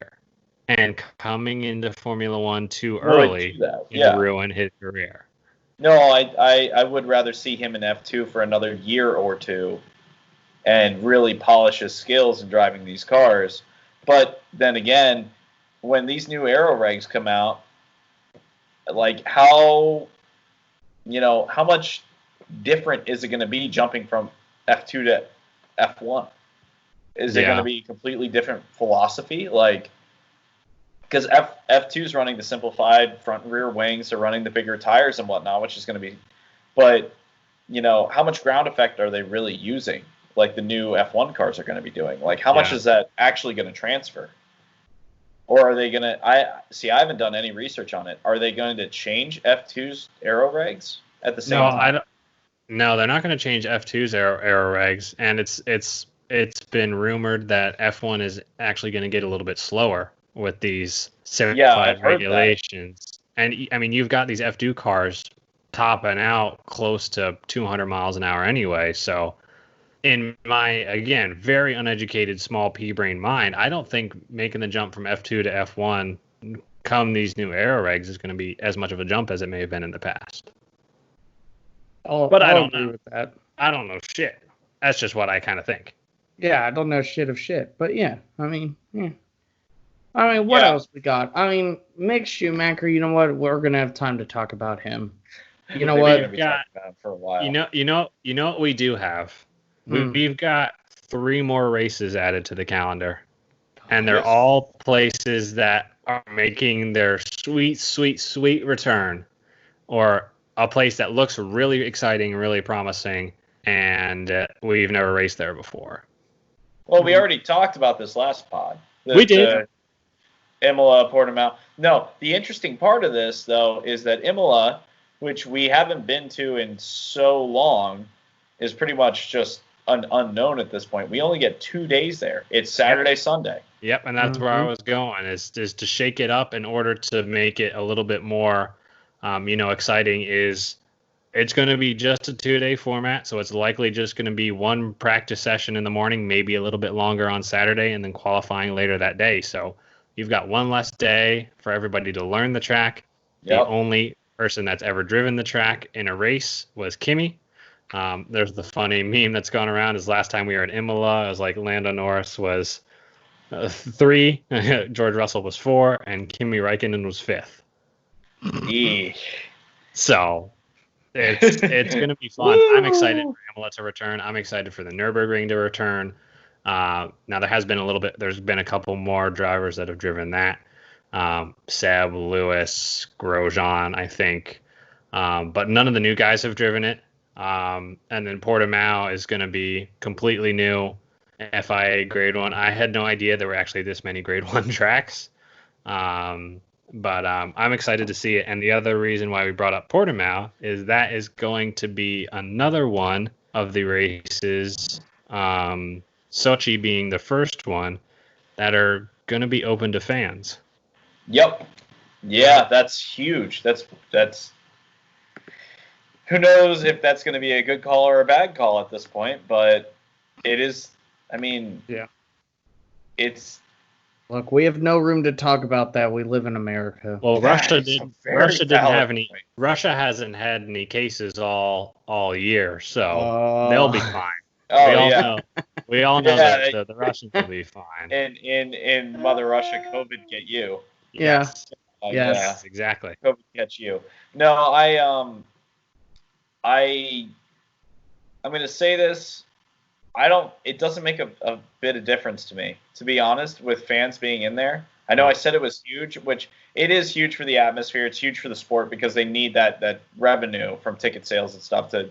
And coming into Formula One too early to ruin his career. No, I would rather see him in F2 for another year or two and really polish his skills in driving these cars. But then again, when these new aero regs come out, like how much different is it going to be jumping from F2 to F1? Is it going to be a completely different philosophy? Like, because F2 is running the simplified front and rear wings, they're running the bigger tires and whatnot, which is going to be, but how much ground effect are they really using? Like the new F1 cars are going to be doing. Like how much is that actually going to transfer? Or are they going to? I haven't done any research on it. Are they going to change F2's aero regs at the same time? No, they're not going to change F2's aero regs, and it's been rumored that F1 is actually going to get a little bit slower with these certified regulations. And I mean, you've got these F2 cars topping out close to 200 miles an hour anyway. So, in my, again, very uneducated small pea brain mind, I don't think making the jump from F2 to F1 come these new aero regs is going to be as much of a jump as it may have been in the past. But I don't know. With that. I don't know shit. That's just what I kind of think. Yeah, I don't know shit of shit. But yeah, I mean, what else we got? I mean, Mick Schumacher, you know what? We're going to have time to talk about him. You know what? We've got for a while. You know what we do have? We've got 3 more races added to the calendar. And they're all places that are making their sweet, sweet, sweet return. Or a place that looks really exciting, really promising, and we've never raced there before. Well, we already talked about this last pod. We did. Imola, Portimao. No, the interesting part of this, though, is that Imola, which we haven't been to in so long, is pretty much just unknown at this point. We only get 2 days there. It's Saturday, Sunday. Yep, and that's where I was going, is to shake it up in order to make it a little bit more exciting. Is it's going to be just a 2-day format, so it's likely just going to be one practice session in the morning, maybe a little bit longer on Saturday, and then qualifying later that day. So you've got one less day for everybody to learn the track. Yep. The only person that's ever driven the track in a race was Kimi. There's the funny meme that's gone around is last time we were at Imola, it was like Lando Norris was 3, George Russell was 4, and Kimi Räikkönen was 5th. So it's going to be fun. I'm excited for Imola to return. I'm excited for the Nürburgring to return. Now there's been a couple more drivers that have driven that. Seb, Lewis, Grosjean, I think. But none of the new guys have driven it. And then Portimao is going to be completely new. FIA Grade 1. I had no idea there were actually this many Grade 1 tracks. But I'm excited to see it. And the other reason why we brought up Portimao is that is going to be another one of the races, Sochi being the first one, that are going to be open to fans. Yep. Yeah, that's huge. That's who knows if that's going to be a good call or a bad call at this point, but it is. I mean, yeah, it's. Look, we have no room to talk about that. We live in America. Well, Russia didn't have any. Russia hasn't had any cases all year, so they'll be fine. We all know that the Russians will be fine. In Mother Russia, COVID get you. Yes. Yes, exactly. COVID catch you. No, I'm going to say this. It doesn't make a bit of difference to me, to be honest, with fans being in there. I know I said it was huge, which it is huge for the atmosphere. It's huge for the sport because they need that revenue from ticket sales and stuff to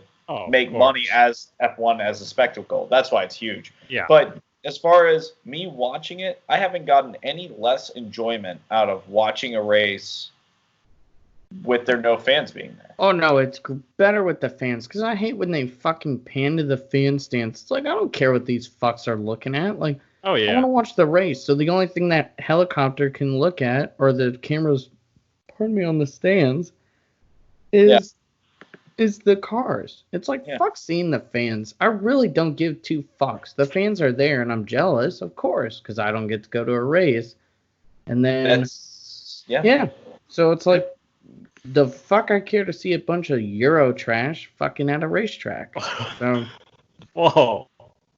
make money as F1 as a spectacle. That's why it's huge. Yeah. But as far as me watching it, I haven't gotten any less enjoyment out of watching a race with there no fans being there. Oh, no, it's better with the fans, because I hate when they fucking pan to the fan stands. It's like, I don't care what these fucks are looking at. Like, I want to watch the race. So the only thing that helicopter can look at, or the cameras, on the stands, is the cars. It's like, fuck seeing the fans. I really don't give 2 fucks. The fans are there, and I'm jealous, of course, because I don't get to go to a race. And then, so it's like, the fuck I care to see a bunch of Euro trash fucking at a racetrack. So. Whoa.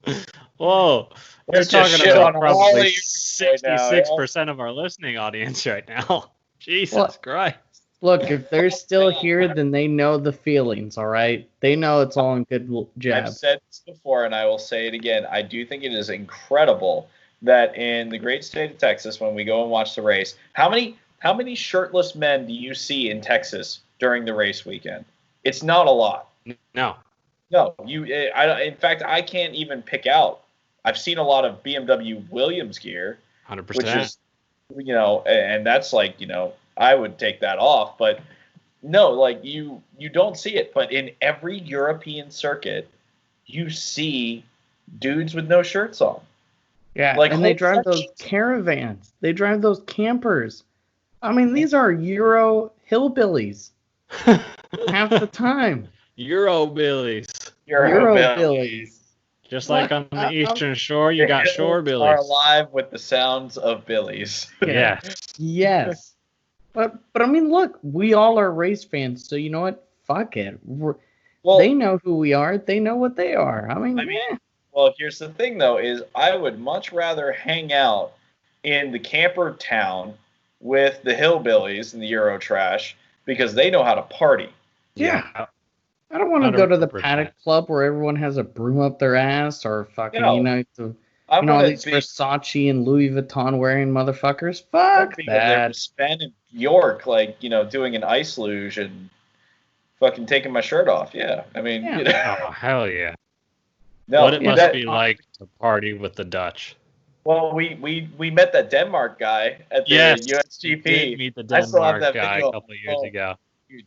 We're talking about probably 66% of our listening audience right now. Jesus Christ. Look, if they're still here, then they know the feelings, all right? They know it's all in good jab. I've said this before, and I will say it again. I do think it is incredible that in the great state of Texas, when we go and watch the race, how many shirtless men do you see in Texas during the race weekend? It's not a lot. No. No, in fact, I can't even pick out. I've seen a lot of BMW Williams gear, 100%. which is, and that's like, I would take that off. But no, like you don't see it. But in every European circuit, you see dudes with no shirts on. Yeah, and they drive those caravans. They drive those campers. I mean, these are Euro hillbillies half the time. Eurobillies. Eurobillies. Just like on the Eastern Shore, you got shore billies. Are alive with the sounds of billies. Yeah. Yes. But I mean, look, we all are race fans, so you know what? Fuck it. They know who we are. They know what they are. I mean, yeah. Well, here's the thing, though, is I would much rather hang out in the camper town with the hillbillies and the Euro trash because they know how to party. Yeah. I don't want to go to the paddock club where everyone has a broom up their ass or fucking, all these Versace and Louis Vuitton wearing motherfuckers. Fuck that. They were spending York, doing an ice luge and fucking taking my shirt off. Yeah. I mean, Oh, hell yeah. No, what it must be like to party with the Dutch. Well, we met that Denmark guy at the USGP. Did meet the Denmark guy a couple of years ago.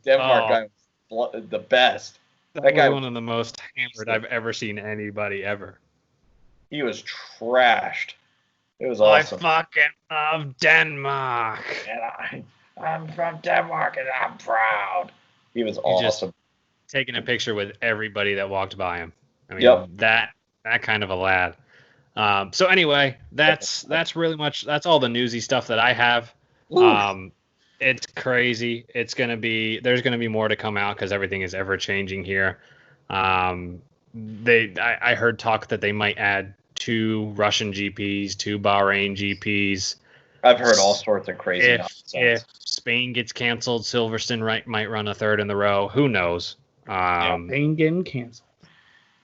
Denmark guy was the best. That guy was one of the most hammered I've ever seen anybody ever. He was trashed. It was awesome. I fucking love Denmark. And I'm from Denmark and I'm proud. He was awesome. Just taking a picture with everybody that walked by him. I mean, that kind of a lad. So anyway, that's really much, that's all the newsy stuff that I have. It's crazy. There's going to be more to come out because everything is ever changing here. I heard talk that they might add 2 Russian GPs, 2 Bahrain GPs. I've heard all sorts of crazy nonsense. If Spain gets canceled, Silverstone might run a 3rd in the row. Who knows? Spain getting canceled.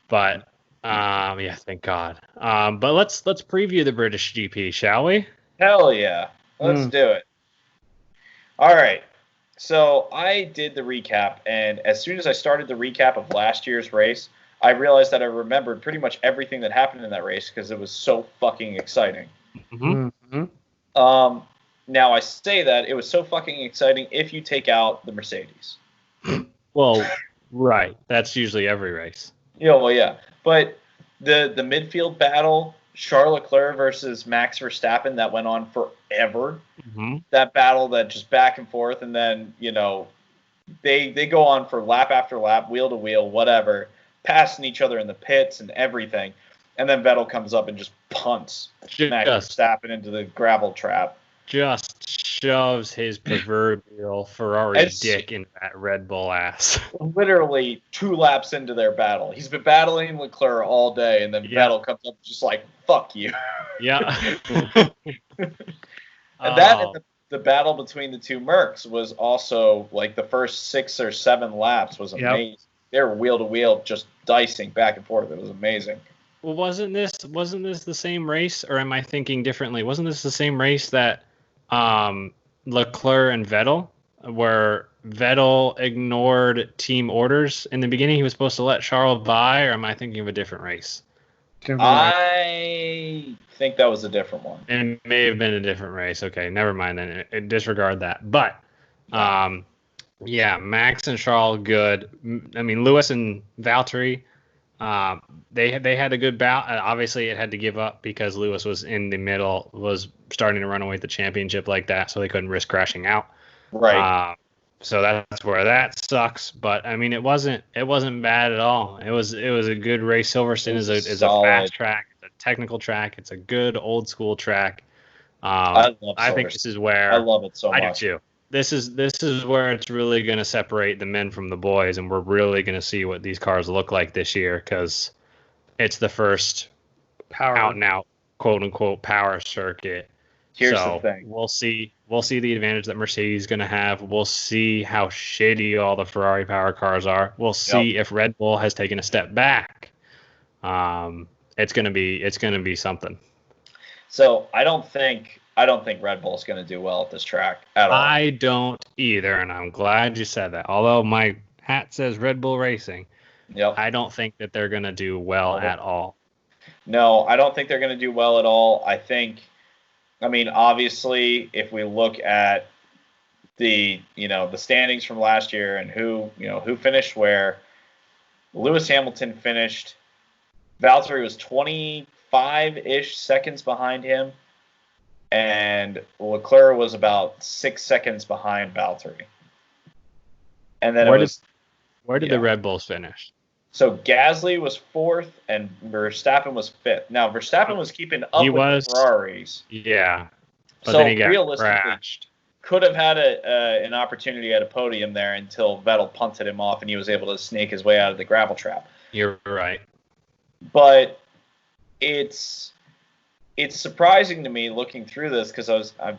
But thank God. But let's preview the British GP, shall we? Hell yeah. Let's do it. All right. So I did the recap, and as soon as I started the recap of last year's race, I realized that I remembered pretty much everything that happened in that race because it was so fucking exciting. Mm-hmm. Now I say that it was so fucking exciting if you take out the Mercedes. Well, right. That's usually every race. Yeah. But the midfield battle, Charles Leclerc versus Max Verstappen, that went on forever. Mm-hmm. That battle that just back and forth, and then, they go on for lap after lap, wheel to wheel, whatever, passing each other in the pits and everything. And then Vettel comes up and just punts Max Verstappen into the gravel trap. Just shoves his proverbial Ferrari dick in that Red Bull ass. Literally 2 laps into their battle. He's been battling Leclerc all day, and then Vettel comes up just like, fuck you. Yeah. And the battle between the 2 Mercs was also, like, the first 6 or 7 laps was amazing. Yep. They were wheel to wheel, just dicing back and forth. It was amazing. Well, wasn't this the same race, or am I thinking differently? Wasn't this the same race that Leclerc and Vettel, where Vettel ignored team orders in the beginning? He was supposed to let Charles by, or am I thinking of a different race? I think that was a different one. It may have been a different race. Okay, never mind then. Disregard that. But, Max and Charles, good. I mean, Lewis and Valtteri, they had a good bout. Obviously, it had to give up because Lewis was in the middle, was starting to run away with the championship like that, so they couldn't risk crashing out. Right. So that's where that sucks. But I mean, it wasn't bad at all. It was a good race. Silverstone is a fast track. It's a technical track. It's a good old school track. I think this is where I love it so much. I do too. This is where it's really going to separate the men from the boys, and we're really going to see what these cars look like this year because it's the first out and out quote unquote power circuit. Here's the thing. We'll see the advantage that Mercedes is going to have. We'll see how shitty all the Ferrari power cars are. We'll see if Red Bull has taken a step back. It's going to be something. So I don't think Red Bull is going to do well at this track at all. I don't either, and I'm glad you said that. Although my hat says Red Bull Racing, Yep. I don't think that they're going to do well at all. No, I don't think they're going to do well at all. I mean, obviously, if we look at the standings from last year and who finished where, Lewis Hamilton finished. Valtteri was 25-ish seconds behind him, and Leclerc was about 6 seconds behind Valtteri. And then where did the Red Bulls finish? So Gasly was 4th and Verstappen was 5th. Now Verstappen was keeping up with the Ferraris. Yeah. But so then he got realistically crashed. Could have had an opportunity at a podium there until Vettel punted him off and he was able to snake his way out of the gravel trap. You're right. But it's surprising to me looking through this because I'm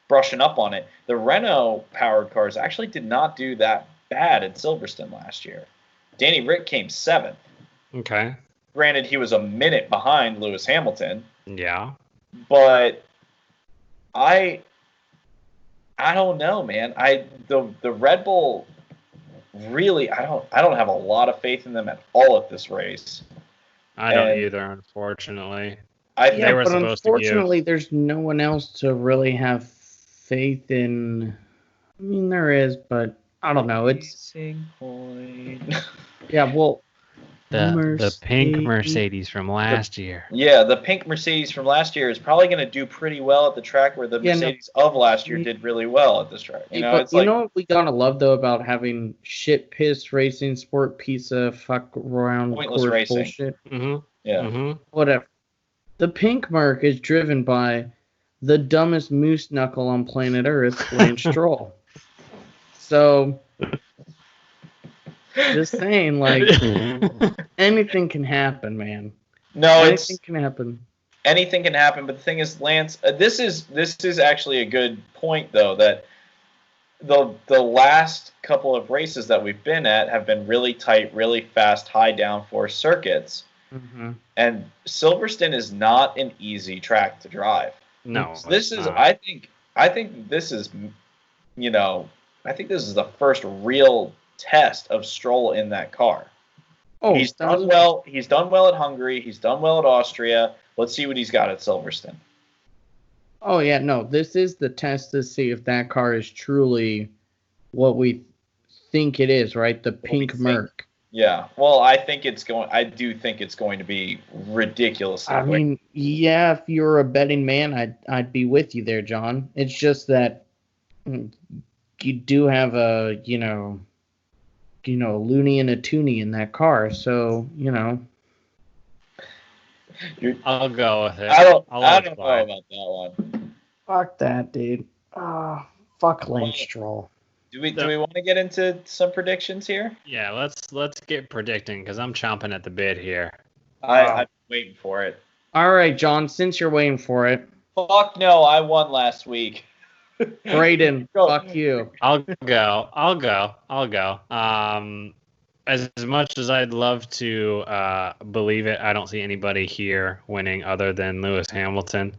brushing up on it. The Renault powered cars actually did not do that bad at Silverstone last year. Danny Rick came 7th. Okay. Granted, he was a minute behind Lewis Hamilton. Yeah. But I don't know, man. The Red Bull really I don't have a lot of faith in them at all at this race. I don't either, unfortunately. But unfortunately, there's no one else to really have faith in. I mean, there is, but I don't know. It's yeah. Well, the pink Mercedes from last year. Yeah, the pink Mercedes from last year is probably going to do pretty well at the track where the Mercedes of last year did really well at this track. You know what we gotta love though about having shit piss racing, sport pizza, fuck around pointless racing bullshit. Mm-hmm. Yeah. Mm-hmm. Whatever. The pink Merc is driven by the dumbest moose knuckle on planet Earth, Lance Stroll. So, just saying, like, anything can happen, man. No, anything can happen. Anything can happen, but the thing is, Lance, this is actually a good point, though, that the last couple of races that we've been at have been really tight, really fast, high downforce circuits. Mm-hmm. And Silverstone is not an easy track to drive. No, this is. I think this is, I think this is the first real test of Stroll in that car. Oh, he's done well. He's done well at Hungary. He's done well at Austria. Let's see what he's got at Silverstone. Oh yeah, no. This is the test to see if that car is truly what we think it is, right? The pink Merc. Yeah, well, I do think it's going to be ridiculously quick. Mean, yeah, if you're a betting man, I'd be with you there, John. It's just that you do have a, loony and a toonie in that car, so, I'll go with it. I don't know about that one. Fuck that, dude. Fuck Lance Stroll. Do we want to get into some predictions here? Yeah, let's get predicting because I'm chomping at the bit here. I'm waiting for it. All right, John. Since you're waiting for it. Fuck no! I won last week. Brayden, fuck you. I'll go. As much as I'd love to believe it, I don't see anybody here winning other than Lewis Hamilton.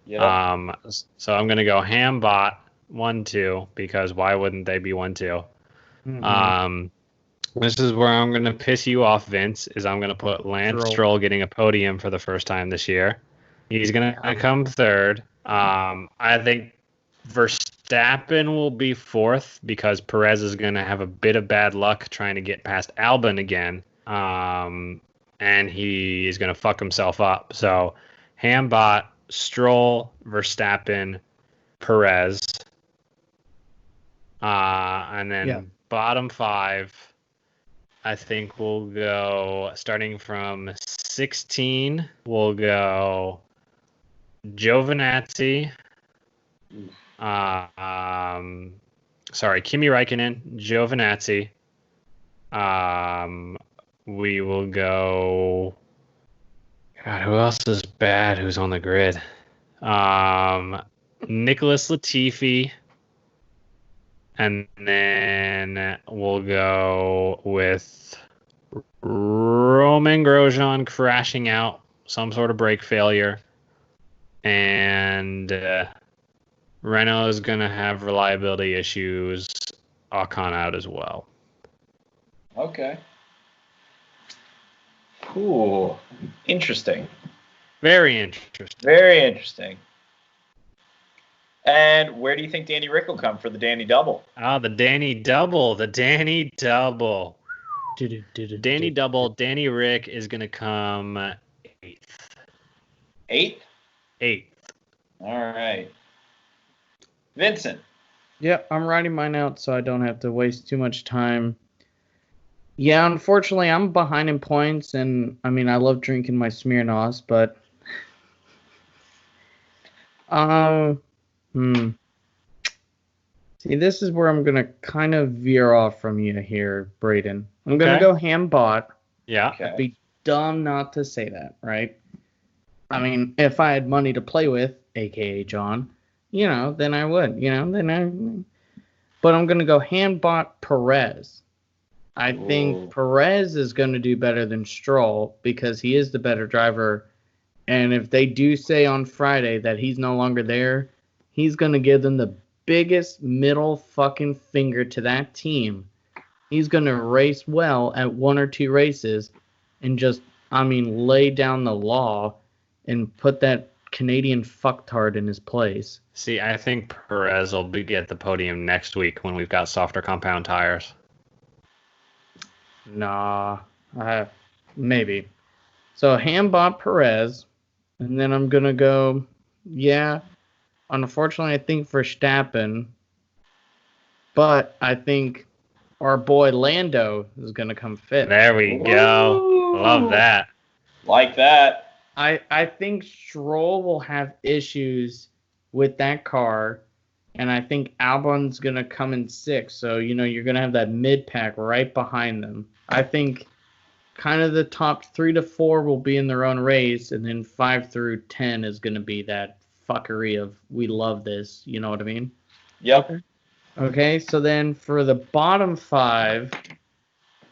Yeah. So I'm gonna go Hambot 1-2 because why wouldn't they be 1-2? Mm-hmm. This is where I'm gonna piss you off, Vince. Is I'm gonna put Lance Stroll getting a podium for the first time this year. He's gonna come 3rd. I think Verstappen will be 4th because Perez is gonna have a bit of bad luck trying to get past Albon again. And he is gonna fuck himself up. So Hambot, Stroll, Verstappen, Perez. And then bottom 5, I think we'll go, starting from 16, we'll go Giovinazzi. Kimi Räikkönen, Giovinazzi. We will go, God, who else is bad who's on the grid? Nicholas Latifi. And then we'll go with Romain Grosjean crashing out, some sort of brake failure. And Renault is going to have reliability issues. Ocon out as well. Okay. Ooh, interesting. Very interesting. Very interesting. And where do you think Danny Rick will come for the Danny Double? The Danny Double. Danny Double, Danny Rick is going to come 8th. 8th? 8th. All right. Vincent. Yep, I'm writing mine out so I don't have to waste too much time. Yeah, unfortunately, I'm behind in points, and I mean, I love drinking my Smirnoffs, but See, this is where I'm gonna kind of veer off from you here, Braden. I'm gonna go Hambot. Yeah. Okay. I'd be dumb not to say that, right? I mean, if I had money to play with, aka John, then I would, But I'm gonna go Hambot Perez. I think Perez is going to do better than Stroll because he is the better driver. And if they do say on Friday that he's no longer there, he's going to give them the biggest middle fucking finger to that team. He's going to race well at 1 or 2 races and just, lay down the law and put that Canadian fucktard in his place. See, I think Perez will be at the podium next week when we've got softer compound tires. Nah, maybe. So Hambot Perez, and then I'm gonna go. Yeah, unfortunately, I think Verstappen, but I think our boy Lando is gonna come 5th. There we go. Love that. Like that. I think Stroll will have issues with that car, and I think Albon's going to come in 6th. So, you're going to have that mid-pack right behind them. I think kind of the top 3 to 4 will be in their own race, and then 5 through 10 is going to be that fuckery of we love this. You know what I mean? Yep. Okay, so then for the bottom 5,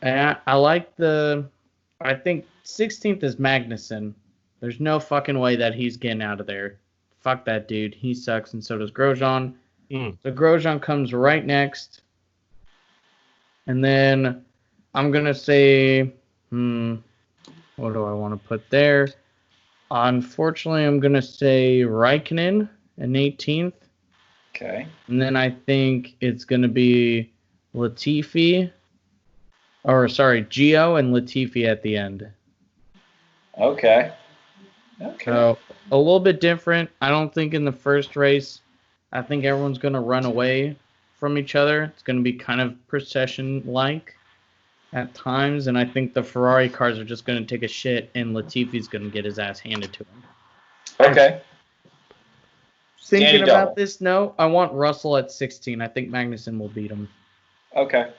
I think 16th is Magnussen. There's no fucking way that he's getting out of there. Fuck that dude. He sucks, and so does Grosjean. So Grosjean comes right next. And then I'm going to say, what do I want to put there? Unfortunately, I'm going to say Raikkonen in 18th. Okay. And then I think it's going to be Gio and Latifi at the end. Okay. So a little bit different. I don't think in the first race, I think everyone's going to run away from each other. It's going to be kind of procession-like at times, and I think the Ferrari cars are just going to take a shit, and Latifi's going to get his ass handed to him. Okay. Thinking about this, no, I want Russell at 16. I think Magnussen will beat him. Okay.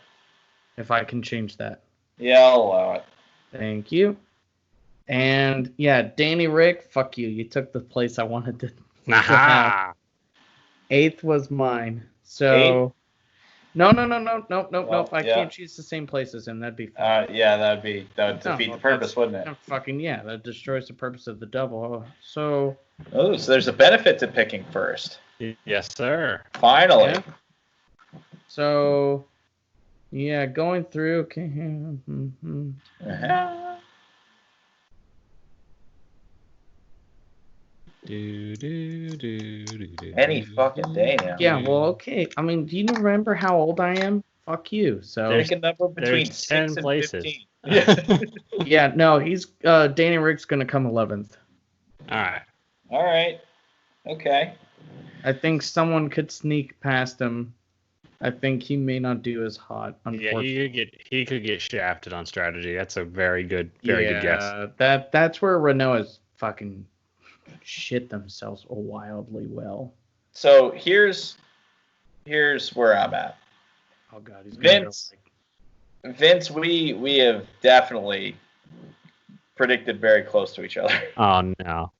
If I can change that. Yeah, I'll allow it. Thank you. And, yeah, Danny Rick, fuck you. You took the place I wanted to have. 8th was mine. So, no. I can't choose the same place as him. That'd be fun. That would defeat the purpose, wouldn't it? That destroys the purpose of the double. So there's a benefit to picking first. Yes, sir. Finally. Yeah. So, yeah, going through. Okay. Any fucking day now. Yeah, well, okay. I mean, do you remember how old I am? Fuck you. So pick a number between 6 and places. 15. Yeah, no, he's Danny Rick's gonna come 11th. All right. Okay. I think someone could sneak past him. I think he may not do as hot. Unfortunately. Yeah, he could get shafted on strategy. That's a very good guess. That's where Renault is fucking shit themselves wildly well. So here's where I'm at. Oh God, he's Vince, we have definitely predicted very close to each other. Oh no.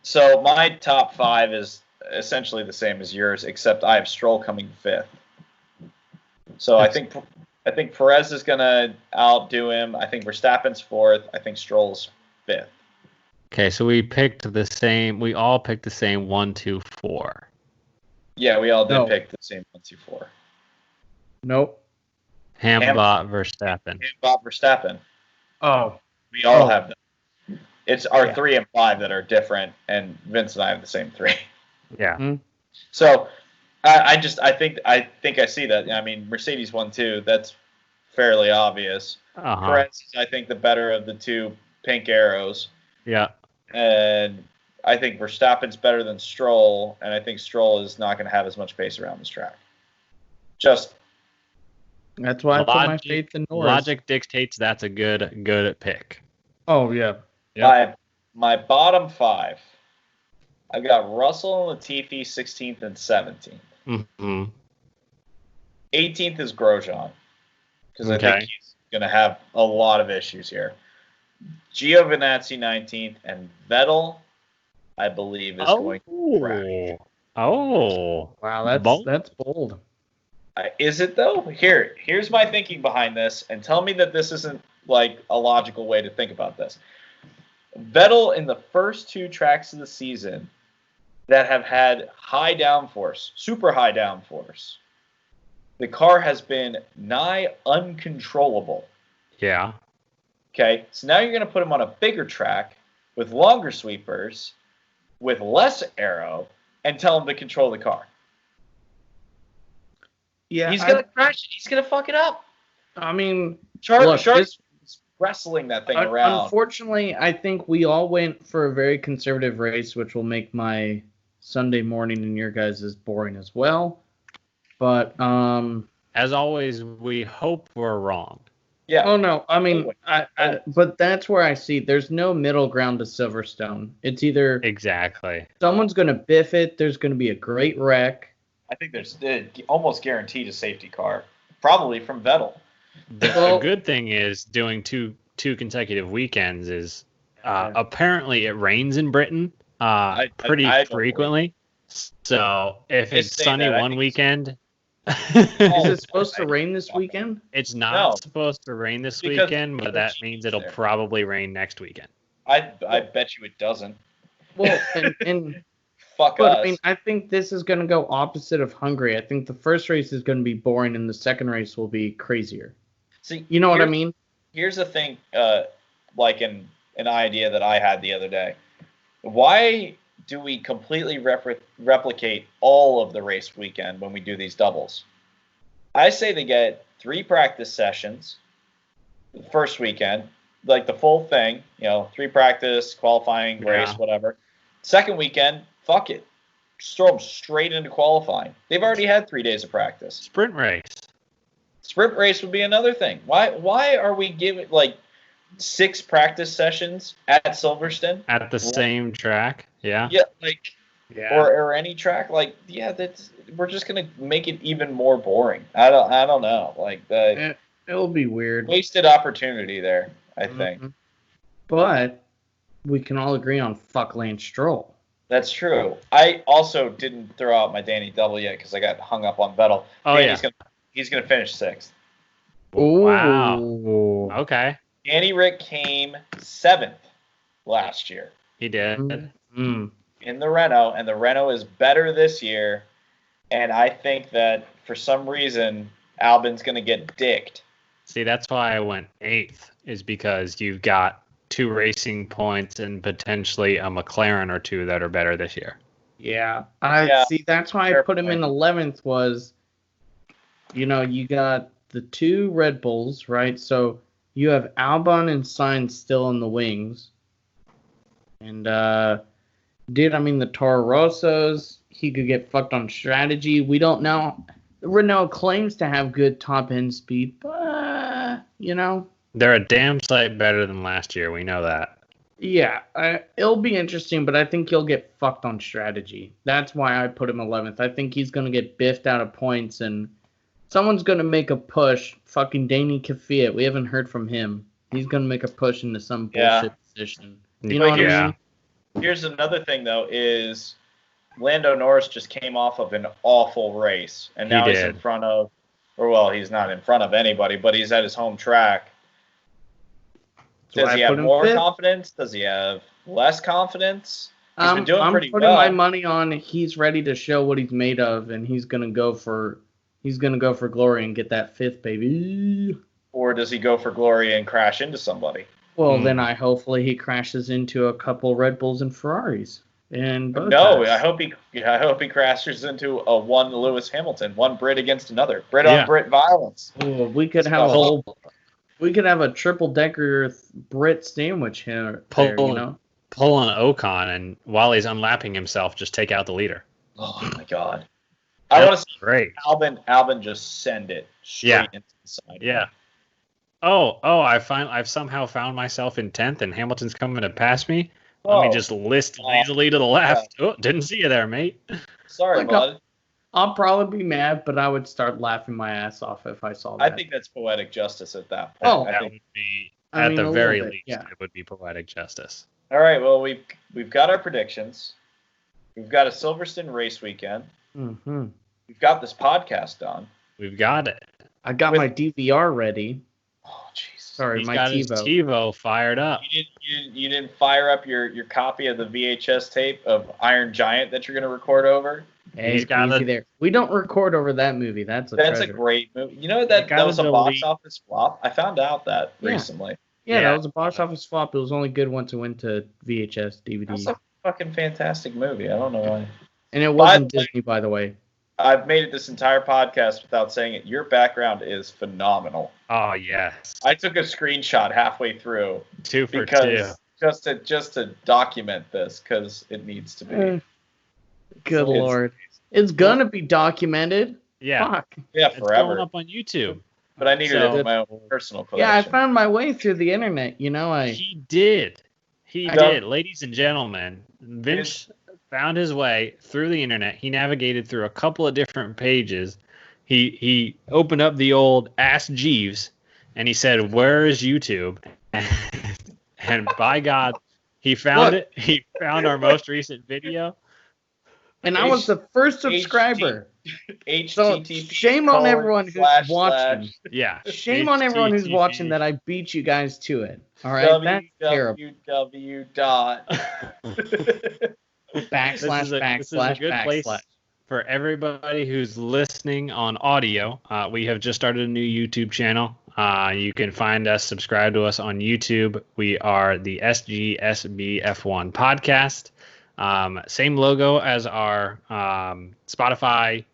So my top 5 is essentially the same as yours, except I have Stroll coming 5th. So I think Perez is gonna outdo him. I think Verstappen's 4th. I think Stroll's 5th. Okay, so we picked the same. We all picked the same 1, 2, 4. Yeah, we all did pick the same 1, 2, 4. Nope. Hambot Verstappen. Hambot Verstappen. Oh. We all have them. It's our 3 and 5 that are different, and Vince and I have the same 3. Yeah. Mm-hmm. So I think I see that. I mean, Mercedes won 2. That's fairly obvious. Perez is, I think, the better of the 2 pink arrows. Yeah. And I think Verstappen's better than Stroll, and I think Stroll is not going to have as much pace around this track. That's why I put my faith in Norris. Logic dictates that's a good pick. Oh, yeah. Yep. My bottom 5, I've got Russell and Latifi 16th and 17th. Mm-hmm. 18th is Grosjean, because I think he's going to have a lot of issues here. Giovinazzi 19th, and Vettel, I believe, is going to crash. Oh. Wow, that's bold. Is it, though? Here's my thinking behind this, and tell me that this isn't like a logical way to think about this. Vettel, in the first 2 tracks of the season that have had high downforce, super high downforce, the car has been nigh uncontrollable. Yeah. Okay, so now you're going to put him on a bigger track with longer sweepers, with less aero, and tell him to control the car. Yeah, he's going to crash it. He's going to fuck it up. I mean, Charles is wrestling that thing around. Unfortunately, I think we all went for a very conservative race, which will make my Sunday morning and your guys' as boring as well. But as always, we hope we're wrong. Yeah. Oh no, I mean, but that's where I see there's no middle ground to Silverstone. It's either someone's going to biff it. There's going to be a great wreck. I think there's almost guaranteed a safety car, probably from Vettel. The good thing is doing two consecutive weekends is apparently it rains in Britain pretty frequently. So if it's sunny one weekend. Is it supposed to rain this weekend? It's not supposed to rain this weekend, but that means it'll probably rain next weekend. I bet you it doesn't. Well, and fuck us. I mean, I think this is going to go opposite of Hungary. I think the first race is going to be boring, and the second race will be crazier. See, you know what I mean? Here's the thing, like an idea that I had the other day. Why do we completely replicate all of the race weekend when we do these doubles? I say they get 3 practice sessions the first weekend, like the full thing, 3 practice, qualifying, race, whatever. Second weekend, fuck it. Just throw them straight into qualifying. They've already had 3 days of practice. Sprint race. Sprint race would be another thing. Why are we giving 6 practice sessions at Silverstone? At the same track? Yeah. Yeah, or any track, we're just gonna make it even more boring. I don't know, it'll be weird. Wasted opportunity there, I think. But we can all agree on fuck Lance Stroll. That's true. I also didn't throw out my Danny Double yet because I got hung up on Vettel. He's gonna finish 6th. Ooh. Wow. Okay. Danny Rick came 7th last year. He did. In the Renault, and the Renault is better this year. And I think that for some reason, Albon's going to get dicked. See, that's why I went 8th, is because you've got 2 racing points and potentially a McLaren or 2 that are better this year. Yeah. See, that's why I put him in 11th was, you got the 2 Red Bulls, right? So you have Albon and Sainz still in the wings. And, the Toro Rossos, he could get fucked on strategy. We don't know. Renault claims to have good top-end speed, but, They're a damn sight better than last year. We know that. Yeah, it'll be interesting, but I think he'll get fucked on strategy. That's why I put him 11th. I think he's going to get biffed out of points, and someone's going to make a push. Fucking Danny Kvyat, we haven't heard from him. He's going to make a push into some bullshit position. You know what I mean? Here's another thing, though, is Lando Norris just came off of an awful race, and now he's in front of, he's not in front of anybody, but he's at his home track. Does he have more confidence? Does he have less confidence? He's been doing pretty well. I'm putting my money on he's ready to show what he's made of, and he's gonna go for glory and get that 5th, baby. Or does he go for glory and crash into somebody? Well, then hopefully he crashes into a couple Red Bulls and Ferraris. And both no, times. I hope he crashes into a one Lewis Hamilton, one Brit against another, Brit on Brit violence. Oh, we could have a triple decker Brit sandwich here. Pull an Ocon, and while he's unlapping himself, just take out the leader. Oh my God! I want to see great. Albin just send it straight into the side. Yeah. I've somehow found myself in 10th, and Hamilton's coming to pass me. Let me just list lazily to the left. Oh, didn't see you there, mate. Sorry, bud. I'll probably be mad, but I would start laughing my ass off if I saw that. I think that's poetic justice at that point. Oh, that would be at the very least. Yeah. It would be poetic justice. All right. Well, we've got our predictions. We've got a Silverstone race weekend. Mm-hmm. We've got this podcast done. We've got it. I got my DVR ready. Oh, jeez. Sorry, He's my got TiVo. his TiVo fired up. You didn't fire up your copy of the VHS tape of Iron Giant that you're going to record over? Hey, he's got easy there. We don't record over that movie. That's a great movie. You know that was a box office flop? I found out that recently. Yeah, that was a box office flop. It was only good once it went to VHS, DVD. That's a fucking fantastic movie. I don't know why. And it wasn't Disney, by the way. I've made it this entire podcast without saying it. Your background is phenomenal. Oh, yes. I took a screenshot halfway through. 2 for 2. Just to document this, because it needs to be. Good Lord. It's going to be documented. Yeah. Fuck. Yeah, it's forever. going up on YouTube. But I needed it in my own personal collection. Yeah, I found my way through the internet. He did. He did. Ladies and gentlemen, Vince found his way through the internet. He navigated through a couple of different pages. He opened up the old Ask Jeeves, and he said, "Where is YouTube?" And by God, he found it. He found our most recent video. And I was the first subscriber. HTTP. Shame on everyone who's watching. Yeah. Shame on everyone who's watching that I beat you guys to it. All right. That's terrible. www. // For everybody who's listening on audio, we have just started a new YouTube channel. You can find us, subscribe to us on YouTube. We are the SGSB F1 Podcast. Same logo as our Spotify,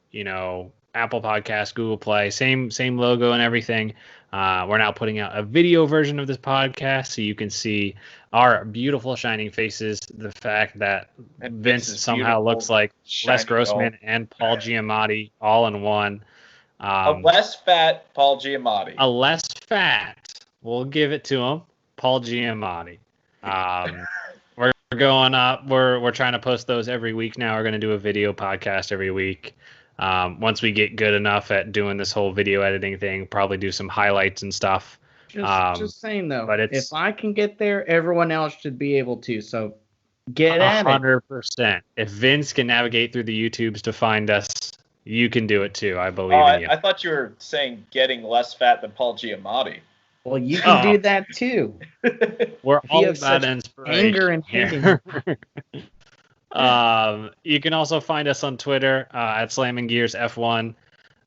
Apple Podcast, Google Play, same logo and everything. We're now putting out a video version of this podcast so you can see our beautiful shining faces. The fact that Vince somehow looks like Les Grossman and Paul Giamatti all in one. A less fat Paul Giamatti. A less fat, we'll give it to him, Paul Giamatti. We're going up. We're trying to post those every week now. We're going to do a video podcast every week. Once we get good enough at doing this whole video editing thing, probably do some highlights and stuff. Just saying, though, but if I can get there, everyone else should be able to. So get at it. 100%. If Vince can navigate through the YouTubes to find us, you can do it too. I believe in you. I thought you were saying getting less fat than Paul Giamatti. Well, you can do that too. We're all about inspiration. Anger and hating. You can also find us on Twitter at Slammin Gears F1.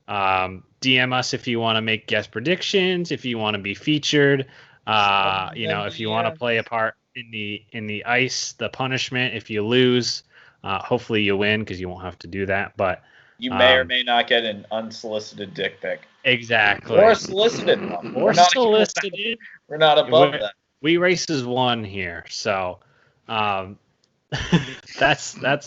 DM us if you want to make guest predictions, if you want to be featured, if you want to play a part in the ice, the punishment. If you lose, hopefully you win because you won't have to do that. But you may or may not get an unsolicited dick pic. Exactly. Or a solicited one. Or solicited. We're not above that. We race as one here, so that's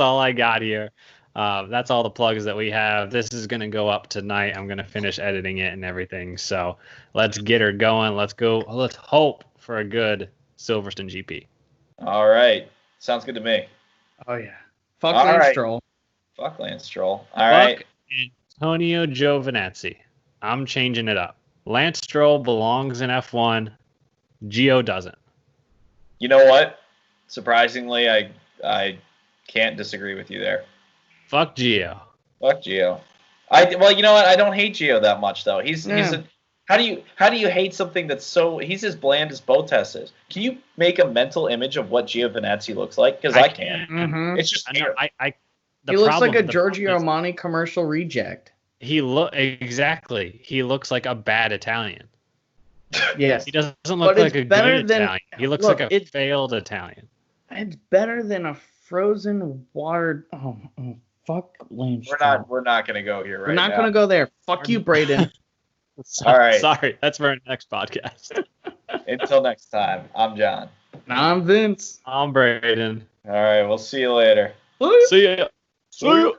all I got here. That's all the plugs that we have. This is going to go up tonight. I'm going to finish editing it and everything. So let's get her going. Let's go. Let's hope for a good Silverstone GP. All right. Sounds good to me. Oh, yeah. Fuck Lance Stroll. Fuck Lance Stroll. All right. Antonio Giovinazzi. I'm changing it up. Lance Stroll belongs in F1. Gio doesn't. You know what? Surprisingly, I can't disagree with you there. Fuck Gio. Fuck Gio. Well, you know what? I don't hate Gio that much though. How do you hate something that's so? He's as bland as Bottas is. Can you make a mental image of what Giovinazzi looks like? Because I can't. Mm-hmm. It's just hair. He looks like a Giorgio Armani commercial reject. Exactly. He looks like a bad Italian. Yes. He doesn't look like a good Italian. He looks like a failed Italian. It's better than a frozen water. Oh, fuck Lance. We're not gonna go here right now. We're not gonna go there. Fuck you, Braden. All right. Sorry, that's for our next podcast. Until next time, I'm John. I'm Vince. I'm Braden. All right, we'll see you later. See ya. See ya.